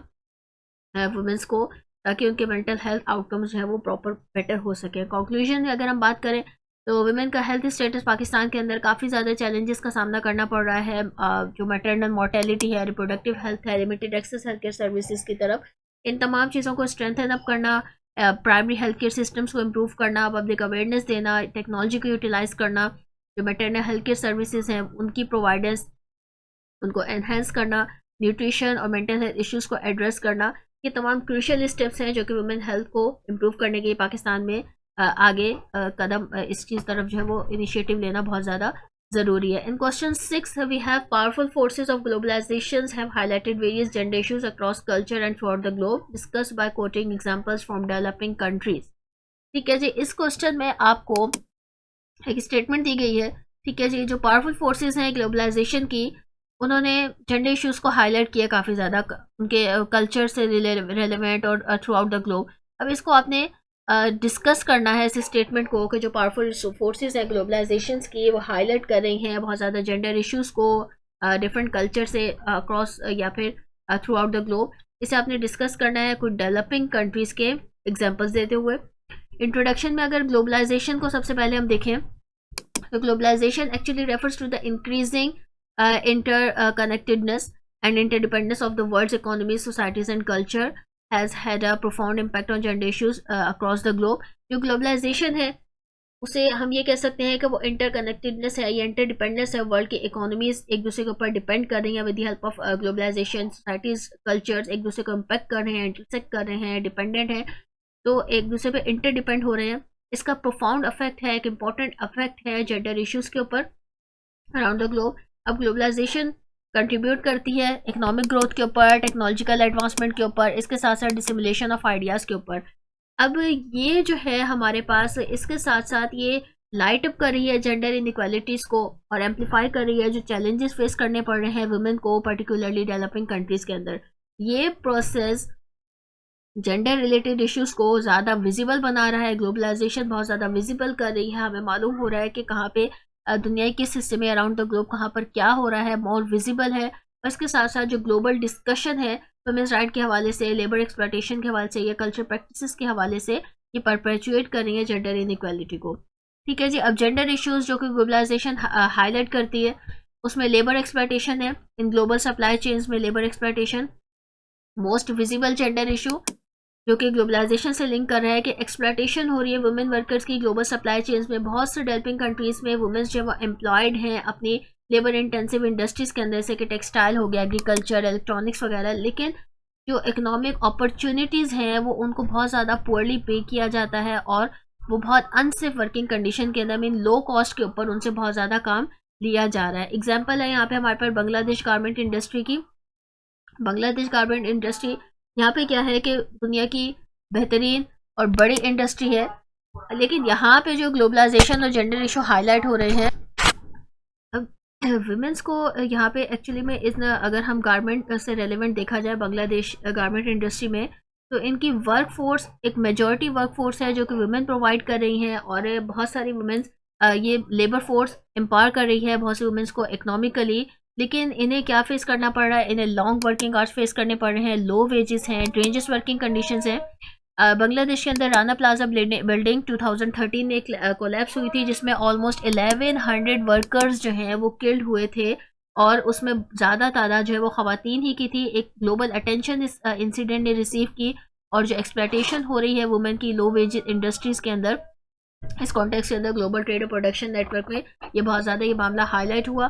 S1: वुमेंस को, ताकि उनके मेंटल हेल्थ आउटकम्स जो है वो प्रॉपर बेटर हो सके। कंक्लूजन में अगर हम बात करें तो वुमेन का हेल्थ स्टेटस पाकिस्तान के अंदर काफ़ी ज़्यादा चैलेंजेस का सामना करना पड़ रहा है। जो मैटरनल मोर्टेलिटी है, रिप्रोडक्टिव हेल्थ है, limited access health care services की तरफ, इन तमाम चीज़ों को स्ट्रेंथन अप करना, प्राइमरी हेल्थ केयर सिस्टम्स को इम्प्रूव करना, पब्लिक अवेयरनेस देना, टेक्नोलॉजी को यूटिलाइज करना, जो मैटरनल हेल्थ केयर सर्विसेज हैं उनकी प्रोवाइडर्स उनको एनहेंस करना, न्यूट्रिशन और मेंटल हेल्थ इश्यूज़ को एड्रेस करना, ये तमाम क्रूशियल स्टेप्स हैं जो कि वुमेन हेल्थ को इम्प्रूव करने के लिए पाकिस्तान में आगे कदम इस चीज़ तरफ जो है वो इनिशिएटिव लेना बहुत ज़्यादा ज़रूरी है। In question 6 we have powerful forces of globalisation have highlighted various gender issues across culture and throughout the globe, discuss by quoting examples from developing countries. ठीक है जी, इस क्वेश्चन में आपको एक स्टेटमेंट दी गई है। ठीक है जी, जो पावरफुल फोर्सेज हैं ग्लोबलाइजेशन की, उन्होंने जेंडर इश्यूज़ को हाईलाइट किया काफ़ी ज़्यादा उनके कल्चर से रेलेवेंट और थ्रू आउट द ग्लोब। अब इसको आपने डिस्कस करना है इस स्टेटमेंट को कि जो पावरफुल फोर्सेस हैं ग्लोबलाइजेशन की वो हाईलाइट कर रही हैं बहुत ज़्यादा जेंडर इश्यूज़ को डिफरेंट कल्चर से अक्रॉस या फिर थ्रू आउट द ग्लोब। इसे आपने डिस्कस करना है कुछ डेवलपिंग कंट्रीज़ के एग्जांपल्स देते हुए। इंट्रोडक्शन में अगर ग्लोबलाइजेशन को सबसे पहले हम देखें तो globalisation actually refers to the increasing interconnectedness and interdependence of the world's economies, societies and culture has had a profound impact on gender issues across the globe। जो ग्लोबलाइजेशन है उसे हम ये कह सकते हैं कि वो इंटरकनेक्टेडनेस है या इंटरडिपेंडेंस है, वर्ल्ड की इकोनॉमीज एक दूसरे के ऊपर डिपेंड कर रही हैं with the help of globalisation, societies cultures एक दूसरे को इम्पैक्ट कर रहे हैं, इंटरसेक्ट कर रहे हैं, डिपेंडेंट हैं, तो एक दूसरे पे इंटरडिपेंड हो रहे हैं। इसका प्रोफाउंड अफेक्ट है, एक इम्पॉर्टेंट अफेक्ट है जेंडर इश्यूज़ के ऊपर अराउंड द ग्लोब। अब ग्लोबलाइजेशन कंट्रीब्यूट करती है इकोनॉमिक ग्रोथ के ऊपर, टेक्नोलॉजिकल एडवांसमेंट के ऊपर, इसके साथ साथ डिसिमुलेशन ऑफ आइडियाज़ के ऊपर। अब ये जो है हमारे पास इसके साथ साथ ये लाइट अप कर रही है जेंडर इनइक्वालिटीज़ को और एम्पलीफाई कर रही है जो चैलेंजेस फेस करने पड़ रहे हैं वुमेन को, पर्टिकुलरली डेवलपिंग कंट्रीज़ के अंदर। ये प्रोसेस जेंडर रिलेटेड इश्यूज़ को ज़्यादा विजिबल बना रहा है, ग्लोबलाइजेशन बहुत ज़्यादा विजिबल कर रही है, हमें मालूम हो रहा है कि कहाँ पे दुनिया किस हिस्से में अराउंड द ग्लोब कहाँ पर क्या हो रहा है, मोर विजिबल है। और इसके साथ साथ जो ग्लोबल डिस्कशन है वुमेन्स राइट के हवाले से, लेबर एक्सप्लॉयटेशन के हवाले से या कल्चर प्रैक्टिसेस के हवाले से ये परपेचुएट कर रही है जेंडर इनइक्वालिटी को। ठीक है जी, अब जेंडर इश्यूज़ जो कि ग्लोबलाइजेशन हाईलाइट करती है उसमें लेबर एक्सप्लॉयटेशन है। इन ग्लोबल सप्लाई चेन्स में labour exploitation most visible gender issue जो कि ग्लोबलाइजेशन से लिंक कर रहा है कि एक्सप्लॉयटेशन हो रही है वुमेन वर्कर्स की ग्लोबल सप्लाई चेन्स में। बहुत से डेवलपिंग कंट्रीज़ में वुमेन्स जो वो एम्प्लॉयड हैं अपनी लेबर इंटेंसिव इंडस्ट्रीज़ के अंदर, से कि टेक्सटाइल हो गया, एग्रीकल्चर, इलेक्ट्रॉनिक्स वगैरह, लेकिन जो इकोनॉमिक अपॉर्चुनिटीज़ हैं वो उनको बहुत ज़्यादा पुअरली पे किया जाता है और वो बहुत अनसेफ वर्किंग कंडीशन के अंदर, मीन लो कॉस्ट के ऊपर उनसे बहुत ज़्यादा काम लिया जा रहा है। एग्जाम्पल है यहाँ पे हमारे पास बांग्लादेश गारमेंट इंडस्ट्री की। बांग्लादेश गारमेंट इंडस्ट्री यहाँ पे क्या है कि दुनिया की बेहतरीन और बड़ी इंडस्ट्री है, लेकिन यहाँ पे जो ग्लोबलाइजेशन और जेंडर इशू हाईलाइट हो रहे हैं वुमेन्स को यहाँ पे एक्चुअली में अगर हम गारमेंट से रेलेवेंट देखा जाए बांग्लादेश गारमेंट इंडस्ट्री में, तो इनकी वर्क फोर्स एक मेजॉरिटी वर्क फोर्स है जो कि वुमेन प्रोवाइड कर रही हैं और बहुत सारी वुमेन्स ये लेबर फोर्स एम्पावर कर रही है बहुत सी वुमेन्स को इकोनॉमिकली, लेकिन इन्हें क्या फेस करना पड़ रहा है, इन्हें लॉन्ग वर्किंग आवर्स फेस करने पड़ रहे हैं, लो वेजेस हैं, डेंजरस वर्किंग कंडीशंस हैं। बांग्लादेश के अंदर राना प्लाजा बिल्डिंग 2013 में एक कोलैप्स हुई थी जिसमें ऑलमोस्ट 1100 वर्कर्स जो हैं वो किल्ड हुए थे और उसमें ज़्यादा तादाद जो है वो ख़वातीन ही की थी। एक ग्लोबल अटेंशन इस इंसिडेंट ने रिसीव की और जो एक्सप्लॉयटेशन हो रही है वुमेन की लो वेज इंडस्ट्रीज़ के अंदर, इस कॉन्टेक्स्ट के अंदर ग्लोबल ट्रेड और प्रोडक्शन नेटवर्क में ये बहुत ज़्यादा ये मामला हाईलाइट हुआ।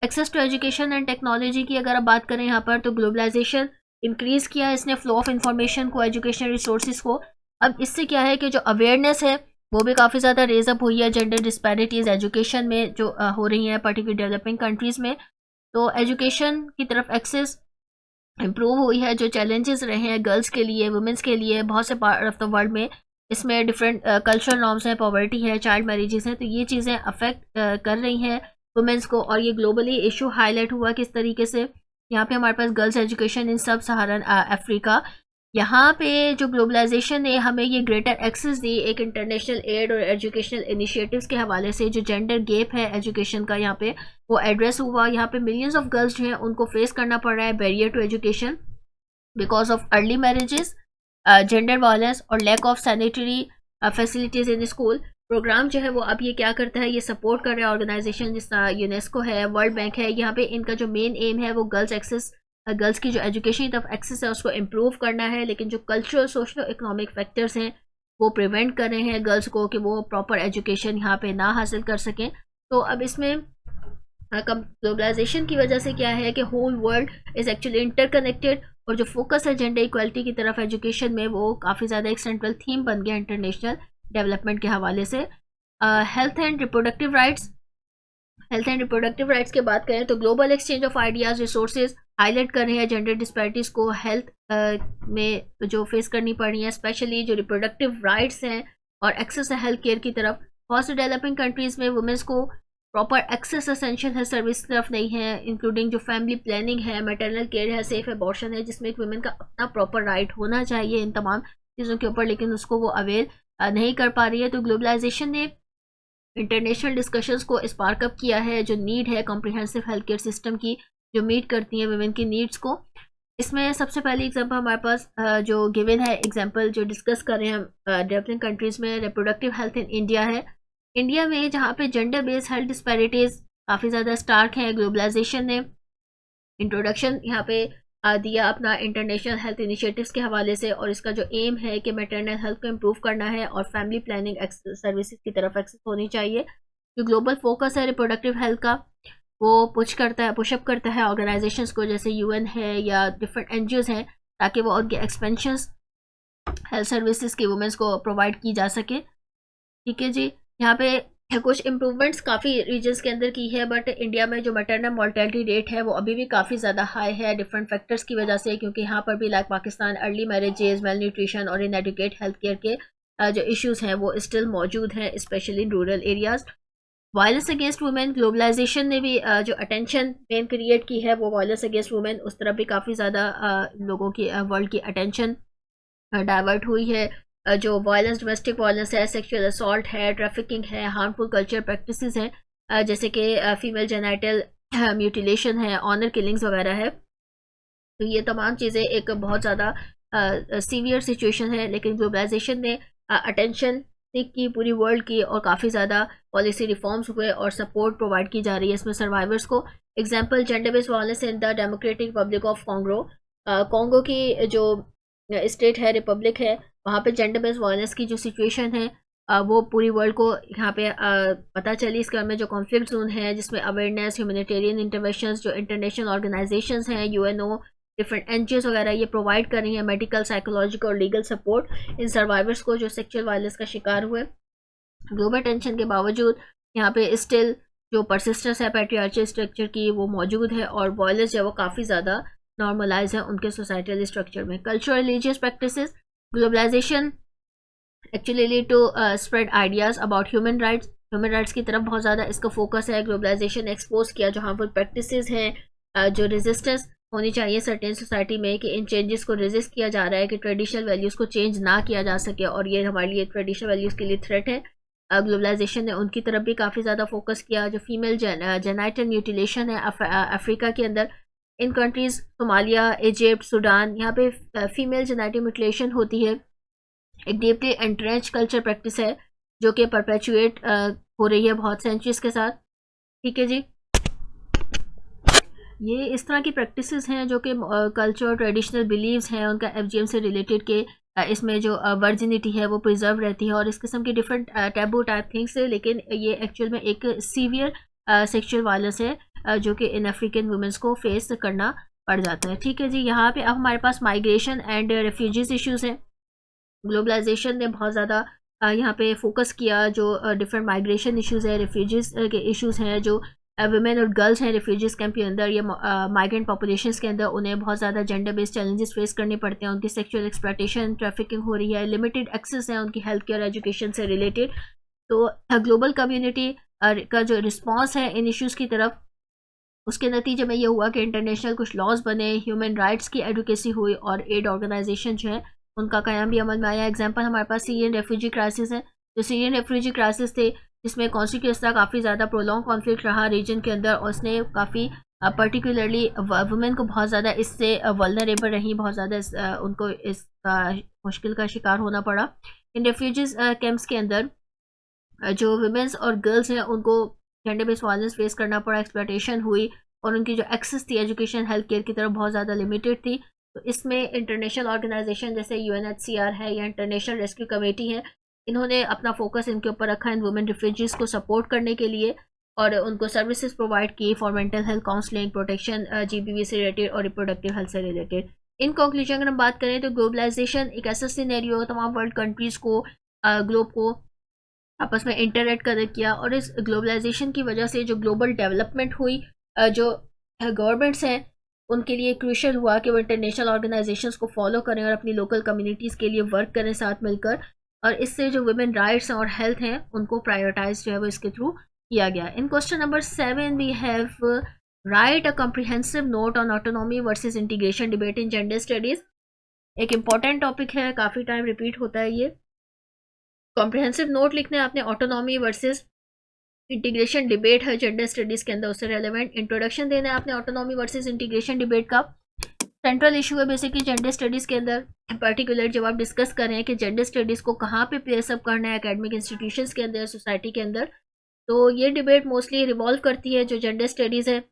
S1: Access to education and technology की अगर आप बात करें यहाँ पर, तो ग्लोबलाइजेशन इंक्रीज़ किया इसने फ्लो ऑफ इंफॉर्मेशन को, एजुकेशनल रिसोर्सेज को। अब इससे क्या है कि जो अवेयरनेस है वो भी काफ़ी ज़्यादा रेज अप हुई है जेंडर डिस्पैरिटीज़ एजुकेशन में जो हो रही हैं पर्टिकुलर डेवलपिंग कंट्रीज़ में। तो एजुकेशन की तरफ एक्सेस इम्प्रूव हुई है। जो चैलेंजेस रहे हैं गर्ल्स के लिए, वुमेंस के लिए बहुत से पार्ट ऑफ द वर्ल्ड में, इसमें डिफरेंट कल्चरल नॉर्म्स हैं, पॉवर्टी है, चाइल्ड मैरिजेस हैं, तो ये चीज़ें अफेक्ट कर रही हैं वुमेंस को। और ये ग्लोबली इशू हाईलाइट हुआ किस तरीके से, यहाँ पे हमारे पास गर्ल्स एजुकेशन इन सब सहारन अफ्रीका, यहाँ पे जो ग्लोबलाइजेशन ने हमें ये ग्रेटर एक्सेस दी एक इंटरनेशनल एड और एजुकेशनल इनिशिएटिव्स के हवाले से। जो जेंडर गैप है एजुकेशन का यहाँ पे वो एड्रेस हुआ। यहाँ पे मिलियंस ऑफ गर्ल्स जो हैं उनको फेस करना पड़ रहा है barrier to education because of early marriages, gender violence और lack of sanitary facilities in school. Programme जो है वो अब ये क्या करता है, ये सपोर्ट कर रहा है ऑर्गेनाइजेशन जिस तरह यूनेस्को है, वर्ल्ड बैंक है। यहाँ पे इनका जो मेन एम है वो गर्ल्स की जो एजुकेशन की तरफ एक्सेस है उसको इम्प्रूव करना है, लेकिन जो कल्चरल सोशल इकोनॉमिक फैक्टर्स हैं वो प्रिवेंट कर रहे हैं गर्ल्स को कि वो प्रॉपर एजुकेशन यहाँ पे ना हासिल कर सकें। तो अब इसमें ग्लोबलाइजेशन की वजह से क्या है कि whole world is actually interconnected, और जो फोकस है जेंडर इक्वालिटी की तरफ एजुकेशन में वो काफ़ी ज़्यादा एक सेंट्रल थीम बन गया इंटरनेशनल डेवलपमेंट के हवाले से। Health and reproductive rights, health and reproductive rights की बात करें तो global exchange of ideas resources highlight कर रहे हैं जेंडर डिस्पैरिटीज़ को हेल्थ में जो फेस करनी पड़ रही है, स्पेशली जो रिप्रोडक्टिव राइट्स हैं और एक्सेस है हेल्थ केयर की तरफ। बहुत से डेवलपिंग कंट्रीज़ में वुमेंस को proper access essential health service की तरफ नहीं है, इंक्लूडिंग जो फैमिली प्लानिंग है, मैटरनल केयर है, सेफ एबॉर्शन है, जिसमें एक वुमेन का अपना प्रॉपर राइट होना चाहिए इन तमाम चीज़ों के ऊपर, लेकिन उसको वो अवेल नहीं कर पा रही है। तो ग्लोबलाइजेशन ने इंटरनेशनल डिस्कशंस को स्पार्क अप किया है, जो नीड है कॉम्प्रिहेंसिव हेल्थ केयर सिस्टम की जो मीट करती है वुमेन की नीड्स को। इसमें सबसे पहली एग्जांपल हमारे पास जो गिवन है, एग्जांपल जो डिस्कस कर रहे हैं हम डेवलपिंग कंट्रीज़ में, रिप्रोडक्टिव हेल्थ इन इंडिया है। इंडिया में जहाँ पे जेंडर बेस्ड हेल्थ डिस्पैरिटीज़ काफ़ी ज़्यादा स्टार्क हैं, ग्लोबलाइजेशन ने इंट्रोडक्शन यहाँ पे दिया अपना इंटरनेशनल हेल्थ इनिशिएटिव्स के हवाले से, और इसका जो एम है कि मैटरनल हेल्थ को इम्प्रूव करना है और फैमिली प्लानिंग सर्विसेज की तरफ एक्सेस होनी चाहिए। जो ग्लोबल फोकस है रिप्रोडक्टिव हेल्थ का, वो पुशअप करता है ऑर्गेनाइजेशंस को, जैसे यूएन है या डिफरेंट एनजीओज हैं, ताकि वो उनके एक्सपेंशंस हेल्थ सर्विसेज की वुमेंस को प्रोवाइड की जा सके। ठीक है जी, यहाँ पे कुछ इम्प्रूवमेंट्स काफ़ी रीजन्स के अंदर की है, बट इंडिया में जो मैटरनल मोर्टेलिटी रेट है वो अभी भी काफ़ी ज़्यादा हाई है डिफरेंट फैक्टर्स की वजह से, क्योंकि यहाँ पर भी like Pakistan early marriages, malnutrition और इनएडुकेट हेल्थ केयर के जो इश्यूज़ हैं वो स्टिल मौजूद हैं, specially in rural areas. Violence against women, globalisation ने भी जो अटेंशन पेन क्रिएट की है वो वायलेंस अगेंस्ट वुमेन, उस तरफ भी काफ़ी ज़्यादा लोगों की वर्ल्ड की अटेंशन डाइवर्ट हुई है। जो वायलेंस, डोमेस्टिक वायलेंस है, सेक्सुअल असॉल्ट है, ट्रैफिकिंग है, हार्मफुल कल्चर प्रैक्टिसेस हैं, जैसे कि फीमेल जेनाइटल म्यूटिलेशन है, ऑनर किलिंग्स वगैरह है। तो ये तमाम चीज़ें एक बहुत ज़्यादा सीवियर सिचुएशन है, लेकिन ग्लोबलाइजेशन ने अटेंशन की पूरी वर्ल्ड की, और काफ़ी ज़्यादा पॉलिसी रिफॉर्म्स हुए और सपोर्ट प्रोवाइड की जा रही है इसमें सर्वाइवर्स को। Example, gender based violence in the democratic Republic of Congo, Congo की जो स्टेट है, रिपब्लिक है, वहाँ पे जेंडर बेस्ड वायलेंस की जो सिचुएशन है वो पूरी वर्ल्ड को यहाँ पे पता चली। इसके में जो कॉन्फ्लिक्ट जोन है, जिसमें अवेयरनेस, ह्यूमैनिटेरियन इंटरवेंशंस, जो इंटरनेशनल ऑर्गेनाइजेशंस हैं, यूएनओ, डिफरेंट एनजीओज वगैरह, ये प्रोवाइड कर रही हैं मेडिकल, साइकोलॉजिकल और लीगल सपोर्ट इन सर्वाइवर्स को जो सेक्सुअल वायलेंस का शिकार हुए। ग्लोबल टेंशन के बावजूद यहाँ पे स्टिल जो परसिस्टेंस है पैट्रियार्चल स्ट्रक्चर की वो मौजूद है, और वायलेंस है वो काफ़ी ज़्यादा नॉर्मलाइज है उनके सोसाइटल स्ट्रक्चर में। Cultural religious practices, globalisation actually lead to spread ideas about human rights की तरफ बहुत ज़्यादा इसका फोकस है। ग्लोबलाइजेशन एक्सपोज किया जो हार्मफुल प्रैक्टिसेस हैं, जो रेजिस्टेंस होनी चाहिए सर्टेन सोसाइटी में, कि इन चेंजेस को रेजिस्ट किया जा रहा है, कि ट्रेडिशनल वैल्यूज़ को चेंज ना किया जा सके, और ये हमारे लिए ट्रेडिशनल वैल्यूज़ के लिए थ्रेट है। ग्लोबलाइजेशन ने उनकी तरफ भी काफ़ी ज़्यादा फोकस किया। जो फीमेल जेनाइटल म्यूटिलेशन है अफ्रीका के अंदर, इन कंट्रीज़ सोमालिया, इजिप्ट, सूडान, यहाँ पे फीमेल जेनाइटल म्यूटिलेशन होती है। एक डीपली एंट्रेंच कल्चर प्रैक्टिस है जो कि परपेचुएट हो रही है बहुत सेंचुरीज के साथ। ठीक है जी, ये इस तरह की प्रैक्टिसेस हैं जो कि कल्चर, ट्रेडिशनल बिलीव्स हैं उनका एफजीएम से रिलेटेड के इसमें जो वर्जिनिटी है वो प्रिजर्व रहती है, और इस किस्म की डिफरेंट टैबू टाइप थिंग्स है, लेकिन ये एक्चुअल में एक सीवियर सेक्सुअल वायलेंस है जो कि इन अफ्रीकन वुमेंस को फेस करना पड़ जाता है। ठीक है जी, यहाँ पे अब हमारे पास माइग्रेशन एंड रेफ्यूजीज इश्यूज़ हैं। ग्लोबलाइजेशन ने बहुत ज़्यादा यहाँ पे फोकस किया जो डिफरेंट माइग्रेशन इश्यूज़ है, रेफ्यूजीज़ के इश्यूज़ हैं, जो वुमेन और गर्ल्स हैं रेफ्यूजीज़ कैंप के अंदर या माइग्रेंट पॉपुलेशंस के अंदर, उन्हें बहुत ज़्यादा जेंडर बेस्ड चैलेंजेस फेस करने पड़ते हैं। उनकी सेक्सुअल एक्सप्लॉयटेशन, ट्रैफिकिंग हो रही है, लिमिटेड एक्सेस है उनकी हेल्थ केयर, एजुकेशन से रिलेटेड। तो ग्लोबल कम्युनिटी का जो रिस्पॉन्स है इन इश्यूज़ की तरफ, उसके नतीजे में ये हुआ कि इंटरनेशनल कुछ लॉज बने, ह्यूमन राइट्स की एडवोकेसी हुई, और एड ऑर्गेनाइजेशन जो है उनका क़याम भी अमल में आया। एग्जांपल हमारे पास सीरियन रेफ्यूजी क्राइसिस है। जो सीरियन रेफ्यूजी क्राइसिस थे, जिसमें कॉन्स्टिट्यूंस का काफ़ी ज़्यादा प्रोलॉन्ग कॉन्फ्लिक्ट रहा रीजन के अंदर, और उसने काफ़ी पर्टिकुलरली वुमेन को बहुत ज़्यादा इससे वल्नरेबल रही, बहुत ज़्यादा उनको इसका मुश्किल का शिकार होना पड़ा। इन रेफ्यूजीज कैंप्स के अंदर जो वुमेंस और गर्ल्स हैं उनको जेंडर बेस्ड वायलेंस फेस करना पड़ा, एक्सप्लॉयटेशन हुई, और उनकी जो एक्सेस थी एजुकेशन, हेल्थ केयर की तरफ बहुत ज़्यादा लिमिटेड थी। तो इसमें इंटरनेशनल ऑर्गेनाइजेशन जैसे UNHCR है या इंटरनेशनल रेस्क्यू कमेटी है, इन्होंने अपना फोकस इनके ऊपर रखा इन वुमेन रिफ्यूजीज़ को सपोर्ट करने के लिए, और उनको सर्विसेज प्रोवाइड की for mental health counselling, protection, GBV से रिलेटेड और रिप्रोडक्टिव हेल्थ से रिलेटेड। इन कंक्लूजन अगर हम बात करें तो ग्लोबलाइजेशन एक ऐसा सिनेरियो तमाम वर्ल्ड कंट्रीज़ को, ग्लोब को आपस में इंटरेक्ट कनेक्ट किया, और इस ग्लोबलाइजेशन की वजह से जो ग्लोबल डेवलपमेंट हुई, जो गवर्नमेंट्स हैं उनके लिए क्रूशल हुआ कि वो इंटरनेशनल ऑर्गेनाइजेशंस को फॉलो करें और अपनी लोकल कम्युनिटीज़ के लिए वर्क करें साथ मिलकर, और इससे जो वुमेन राइट्स और हेल्थ हैं उनको प्रायोरिटाइज जो है वो इसके थ्रू किया गया। In question number 7 we have write a comprehensive note on autonomy versus integration debate in gender studies. एक इम्पॉर्टेंट टॉपिक है, काफ़ी टाइम रिपीट होता है ये। कॉम्प्रिहेंसिव नोट लिखना है आपने ऑटोनॉमी वर्सेस इंटीग्रेशन डिबेट है जेंडर स्टडीज़ के अंदर, उससे रेलेवेंट इंट्रोडक्शन देना है आपने ऑटोनॉमी वर्सेस इंटीग्रेशन डिबेट का। सेंट्रल इशू है बेसिकली जेंडर स्टडीज़ के अंदर, पर्टिकुलर जब आप डिस्कस कर रहे हैं कि जेंडर स्टडीज़ को कहाँ पे प्लेसअप करना है एकेडमिक इंस्टीट्यूशंस के अंदर, सोसाइटी के अंदर, तो ये डिबेट मोस्टली रिवॉल्व करती है जो जेंडर स्टडीज़ है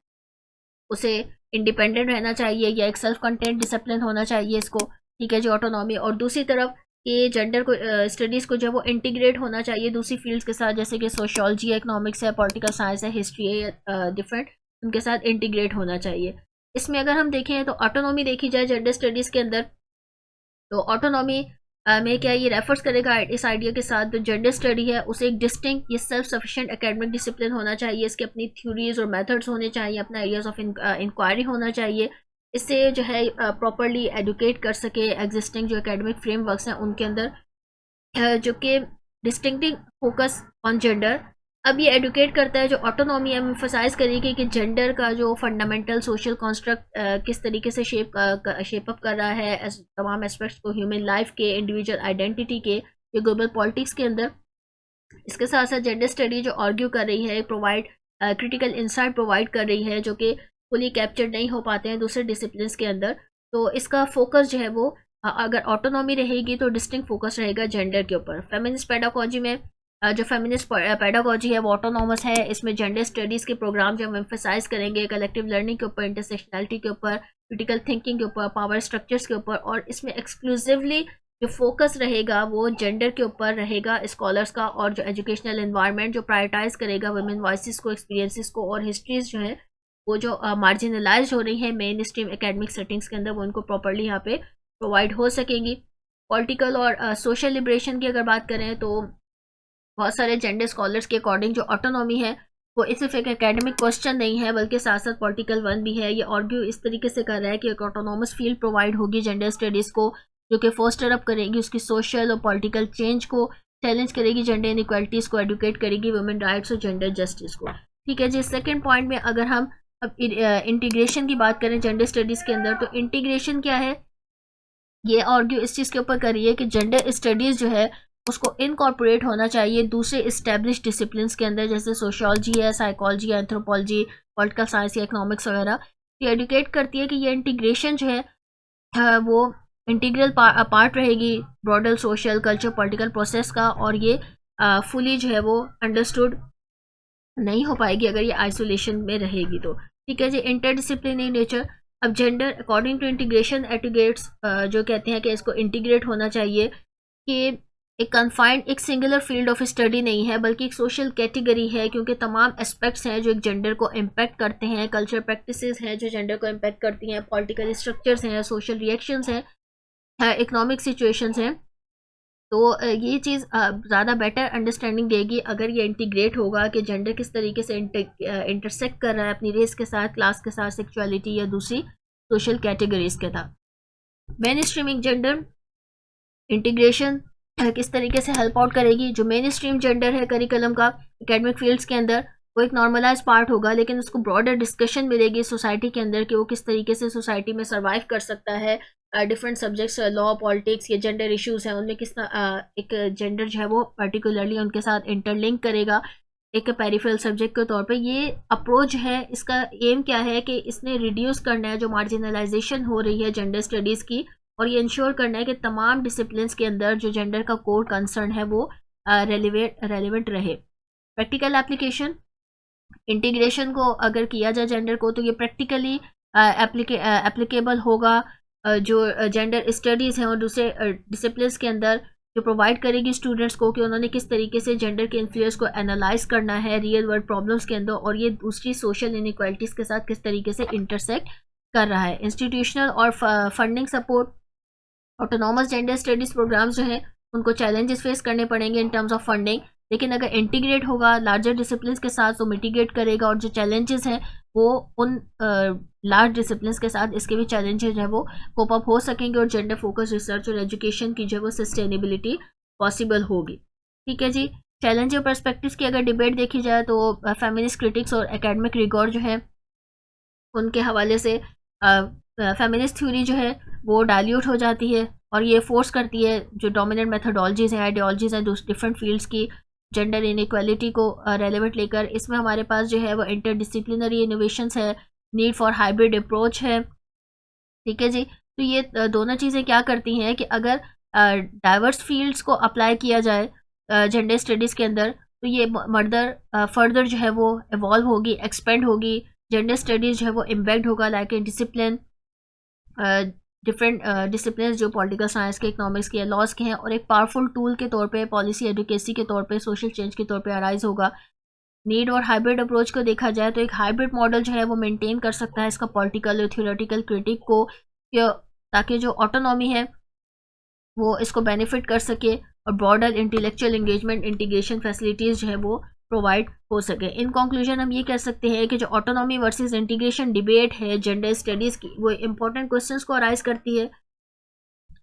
S1: उसे इंडिपेंडेंट रहना चाहिए या एक सेल्फ कंटेंट डिसिप्लिन होना चाहिए इसको, ठीक है जी, ऑटोनॉमी। और दूसरी तरफ ये जेंडर को स्टडीज़ को जब वो इंटीग्रेट होना चाहिए दूसरी फील्ड्स के साथ, जैसे कि सोशियोलॉजी है, इकोनॉमिक्स है, पॉलिटिकल साइंस है, हिस्ट्री है, डिफरेंट उनके साथ इंटीग्रेट होना चाहिए। इसमें अगर हम देखें तो ऑटोनॉमी देखी जाए जेंडर स्टडीज़ के अंदर, तो ऑटोनॉमी में क्या ये रेफर्स करेगा इस आइडिया के साथ जो जेंडर स्टडी है उसे एक डिस्टिंक्ट ये सेल्फ सफिशिएंट एकेडमिक डिसिप्लिन होना चाहिए, इसके अपनी थ्योरीज और मेथड्स होने चाहिए, अपना एरियाज ऑफ इंक्वायरी होना चाहिए, इससे जो है प्रॉपरली एडुकेट कर सके एग्जिस्टिंग जो एकेडमिक फ्रेमवर्क्स हैं उनके अंदर, जो कि डिस्टिंक्टिंग फोकस ऑन जेंडर। अब ये एडुकेट करता है जो ऑटोनॉमी है एम्फसाइज करेगी कि जेंडर का जो फंडामेंटल सोशल कॉन्स्ट्रक्ट किस तरीके से शेप अप कर रहा है तमाम एस्पेक्ट्स को ह्यूमन लाइफ के, इंडिविजुअल आइडेंटिटी के, या ग्लोबल पॉलिटिक्स के अंदर। इसके साथ साथ जेंडर स्टडी जो आर्ग्यू कर रही है, प्रोवाइड क्रिटिकल इंसाइट प्रोवाइड कर रही है जो कि फुली कैप्चर नहीं हो पाते हैं दूसरे डिसिप्लिन के अंदर। तो इसका फोकस जो है वो अगर ऑटोनॉमी रहेगी तो डिस्टिंक्ट फोकस रहेगा जेंडर के ऊपर। फेमिनिस्ट पेडागोजी में जो फेमिनिस्ट पेडागोजी है वो ऑटोनॉमस है, इसमें जेंडर स्टडीज़ के प्रोग्राम जो हम एम्फसाइज करेंगे कलेक्टिव लर्निंग के ऊपर, इंटरसेक्शनलिटी के ऊपर, क्रिटिकल थिंकिंग के ऊपर, पावर स्ट्रक्चर्स के ऊपर, और इसमें एक्सक्लूसिवली जो फोकस रहेगा वो जेंडर के ऊपर रहेगा स्कॉलर्स का, और जो एजुकेशनल एनवायरनमेंट जो प्रायोरिटाइज करेगा वुमेन वॉइसेस को, एक्सपीरियंसेस को, और हिस्ट्रीज जो है वो जो मार्जिनलाइज हो रही है मेन स्ट्रीम एकेडमिक सेटिंग्स के अंदर वो उनको प्रॉपरली यहाँ पे प्रोवाइड हो सकेंगी। पॉलिटिकल और सोशल लिबरेशन की अगर बात करें तो बहुत सारे जेंडर स्कॉलर्स के अकॉर्डिंग जो ऑटोनॉमी है वो सिर्फ एक एकेडमिक क्वेश्चन नहीं है बल्कि साथ साथ पॉलिटिकल वन भी है। ये आर्ग्यू इस तरीके से कर रहा है कि एक ऑटोनॉमस फील्ड प्रोवाइड होगी जेंडर स्टडीज़ को जो कि फोस्टर अप करेगी उसकी सोशल और पॉलिटिकल चेंज को, चैलेंज करेगी जेंडर इनइक्वालिटीज़ को, एडुकेट करेगी वुमेन राइट्स और जेंडर जस्टिस को, ठीक है जी। सेकेंड पॉइंट में अगर हम अब इंटीग्रेशन की बात करें जेंडर स्टडीज़ के अंदर, तो इंटीग्रेशन क्या है, ये आर्ग्यू इस चीज़ के ऊपर कर रही है कि जेंडर स्टडीज़ जो है उसको इनकॉर्पोरेट होना चाहिए दूसरे इस्टेब्लिश डिसिप्लिन के अंदर, जैसे सोशियोलॉजी है, साइकोलॉजी है, एंथ्रोपोलॉजी, पॉलिटिकल साइंस या इकोनॉमिक्स वगैरह। ये एडुकेट करती है कि ये इंटीग्रेशन जो है वो इंटीग्रल पार्ट रहेगी broader social culture political process का, और ये फुली जो है वो अंडरस्टूड नहीं हो पाएगी अगर ये आइसोलेशन में रहेगी तो, ठीक है जी। इंटरडिसिप्लिनरी नेचर, अब gender according to integration educates जो कहते हैं कि इसको इंटीग्रेट होना चाहिए कि एक कन्फाइंड एक सिंगुलर फील्ड ऑफ स्टडी नहीं है बल्कि एक सोशल कैटेगरी है, क्योंकि तमाम एस्पेक्ट्स हैं जो एक जेंडर को इम्पैक्ट करते हैं, कल्चर प्रैक्टिसेस हैं जो जेंडर को इम्पैक्ट करती हैं, पॉलिटिकल स्ट्रक्चर्स हैं, सोशल रिएक्शंस हैं, इकोनॉमिक सिचुएशंस हैं। तो ये चीज़ ज़्यादा बेटर अंडरस्टैंडिंग देगी अगर ये इंटीग्रेट होगा कि जेंडर किस तरीके से इंटरसेक्ट कर रहा है अपनी रेस के साथ, क्लास के साथ, सेक्सुअलिटी या दूसरी सोशल कैटेगरीज के साथ। मेन स्ट्रीमिंग जेंडर इंटीग्रेशन किस तरीके से हेल्प आउट करेगी, जो मेन स्ट्रीम जेंडर है करिकुलम का एकेडमिक फील्ड्स के अंदर वो एक नॉर्मलाइज पार्ट होगा, लेकिन उसको ब्रॉडर डिस्कशन मिलेगी सोसाइटी के अंदर कि वो किस तरीके से सोसाइटी में सर्वाइव कर सकता है। डिफरेंट सब्जेक्ट्स लॉ, पॉलिटिक्स, ये जेंडर इश्यूज हैं उनमें किस एक जेंडर जो है वो पर्टिकुलरली उनके साथ इंटरलिंक करेगा एक पेरिफेरल सब्जेक्ट के तौर पे। ये अप्रोच है, इसका एम क्या है कि इसने रिड्यूस करना है जो मार्जिनलाइजेशन हो रही है जेंडर स्टडीज़ की, और ये इंश्योर करना है कि तमाम डिसिप्लिन के अंदर जो जेंडर का कोर कंसर्न है वो रेलिवेंट रहे। प्रैक्टिकल एप्लीकेशन, इंटीग्रेशन को अगर किया जाए जेंडर को तो ये प्रैक्टिकली एप्लीकेबल होगा जो जेंडर स्टडीज़ हैं और दूसरे डिसिप्लिन के अंदर जो प्रोवाइड करेगी स्टूडेंट्स को कि उन्होंने किस तरीके से जेंडर के इन्फ्लुएंस को एनालाइज करना है रियल वर्ल्ड प्रॉब्लम्स के अंदर, और ये दूसरी सोशल इनइक्वालिटीज़ के साथ किस तरीके से इंटरसेक्ट कर रहा है। इंस्टीट्यूशनल और funding support, autonomous gender studies programmes जो हैं उनको चैलेंजेस फेस करने पड़ेंगे इन टर्म्स ऑफ फंडिंग, लेकिन अगर इंटीग्रेट होगा लार्जर डिसिप्लिन के साथ तो मिटिगेट करेगा, और जो चैलेंजेस हैं वो उन लार्ज डिसिप्लिन के साथ इसके भी चैलेंजेस हैं वो कोप अप हो सकेंगे, और जेंडर फोकस रिसर्च और एजुकेशन की जो वो सस्टेनेबिलिटी पॉसिबल होगी। ठीक है जी। चैलेंज और पर्सपेक्टिव्स की अगर डिबेट देखी जाए तो फेमिनिस्ट क्रिटिक्स और एकेडमिक रिगॉर्ड जो है उनके हवाले से फेमिनिस्ट थ्योरी जो है वो डाइल्यूट हो जाती है, और ये फोर्स करती है जो डोमिनेंट मेथोडोलॉजीज हैं, आइडियोलॉजीज हैं डिफरेंट फील्ड्स की, जेंडर इनइक्वालिटी को रेलेवेंट लेकर। इसमें हमारे पास जो है वो इंटरडिसिप्लिनरी इनोवेशंस है, नीड फॉर हाइब्रिड अप्रोच है। ठीक है जी। तो ये दोनों चीज़ें क्या करती हैं कि अगर डाइवर्स फील्ड्स को अप्लाई किया जाए जेंडर स्टडीज़ के अंदर, तो ये फर्दर जो है वो इवॉल्व होगी, एक्सपेंड होगी, जेंडर स्टडीज़ जो है वो इम्बेक्ड होगा like a discipline, different discipline जो पॉलिटिकल साइंस के, इकोनॉमिक्स के, लॉज के हैं, और एक पावरफुल टूल के तौर पे, पॉलिसी एडवोकेसी के तौर पे, सोशल चेंज के तौर पे अराइज होगा। नीड और हाइब्रिड अप्रोच को देखा जाए तो एक हाइब्रिड मॉडल जो है वो मेंटेन कर सकता है इसका पॉलिटिकल और थ्योरेटिकल क्रिटिक को, ताकि जो ऑटोनॉमी है वो इसको बेनिफिट कर सके, और broader intellectual engagement integration facilities जो है वो प्रोवाइड हो सके। इन कंक्लूजन हम ये कह सकते हैं कि जो ऑटोनॉमी वर्सेस इंटीग्रेशन डिबेट है जेंडर स्टडीज़ की, वो इंपॉर्टेंट क्वेश्चंस को अराइज करती है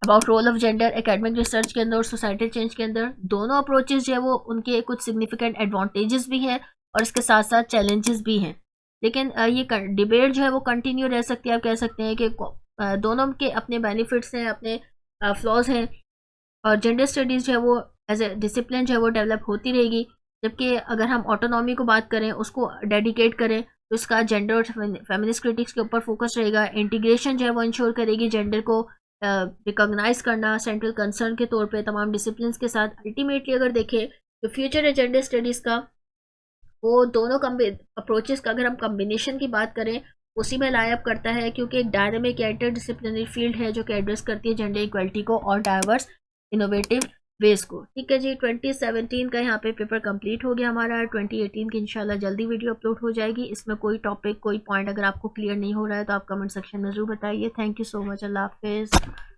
S1: about role of gender academic research के अंदर और सोसाइटल चेंज के अंदर। दोनों अप्रोचेस जो है वो उनके कुछ सिग्निफिकेंट एडवांटेजेस भी हैं और इसके साथ साथ चैलेंजेस भी हैं, लेकिन ये डिबेट जो है वो कंटिन्यू रह सकती है। आप कह सकते हैं कि दोनों के अपने बेनिफिट्स हैं, अपने फ्लॉज हैं, और जेंडर स्टडीज़ जो है वो एज ए डिसिप्लिन जो है वो डेवलप होती रहेगी, जबकि अगर हम ऑटोनॉमी को बात करें, उसको डेडिकेट करें, तो इसका जेंडर और फेमिनिस्ट क्रिटिक्स के ऊपर फोकस रहेगा। इंटीग्रेशन जो है वो इंश्योर करेगी जेंडर को रिकॉग्नाइज करना सेंट्रल कंसर्न के तौर पे तमाम डिसिप्लिन के साथ। अल्टीमेटली अगर देखें तो फ्यूचर है जेंडर स्टडीज़ का, वो दोनों अप्रोचेस का अगर हम कम्बिनेशन की बात करें उसी में लाइअप करता है, क्योंकि एक डायनामिक इंटर डिसिप्लिनरी फील्ड है जो कि एड्रेस करती है जेंडर इक्वलिटी को और डाइवर्स इनोवेटिव वेज को। ठीक है जी। 2017 का यहाँ पे पेपर कंप्लीट हो गया हमारा। 2018 की इंशाल्लाह जल्दी वीडियो अपलोड हो जाएगी। इसमें कोई टॉपिक, कोई पॉइंट अगर आपको क्लियर नहीं हो रहा है तो आप कमेंट सेक्शन में ज़रूर बताइए। Thank you so much. Allah हाफिज़।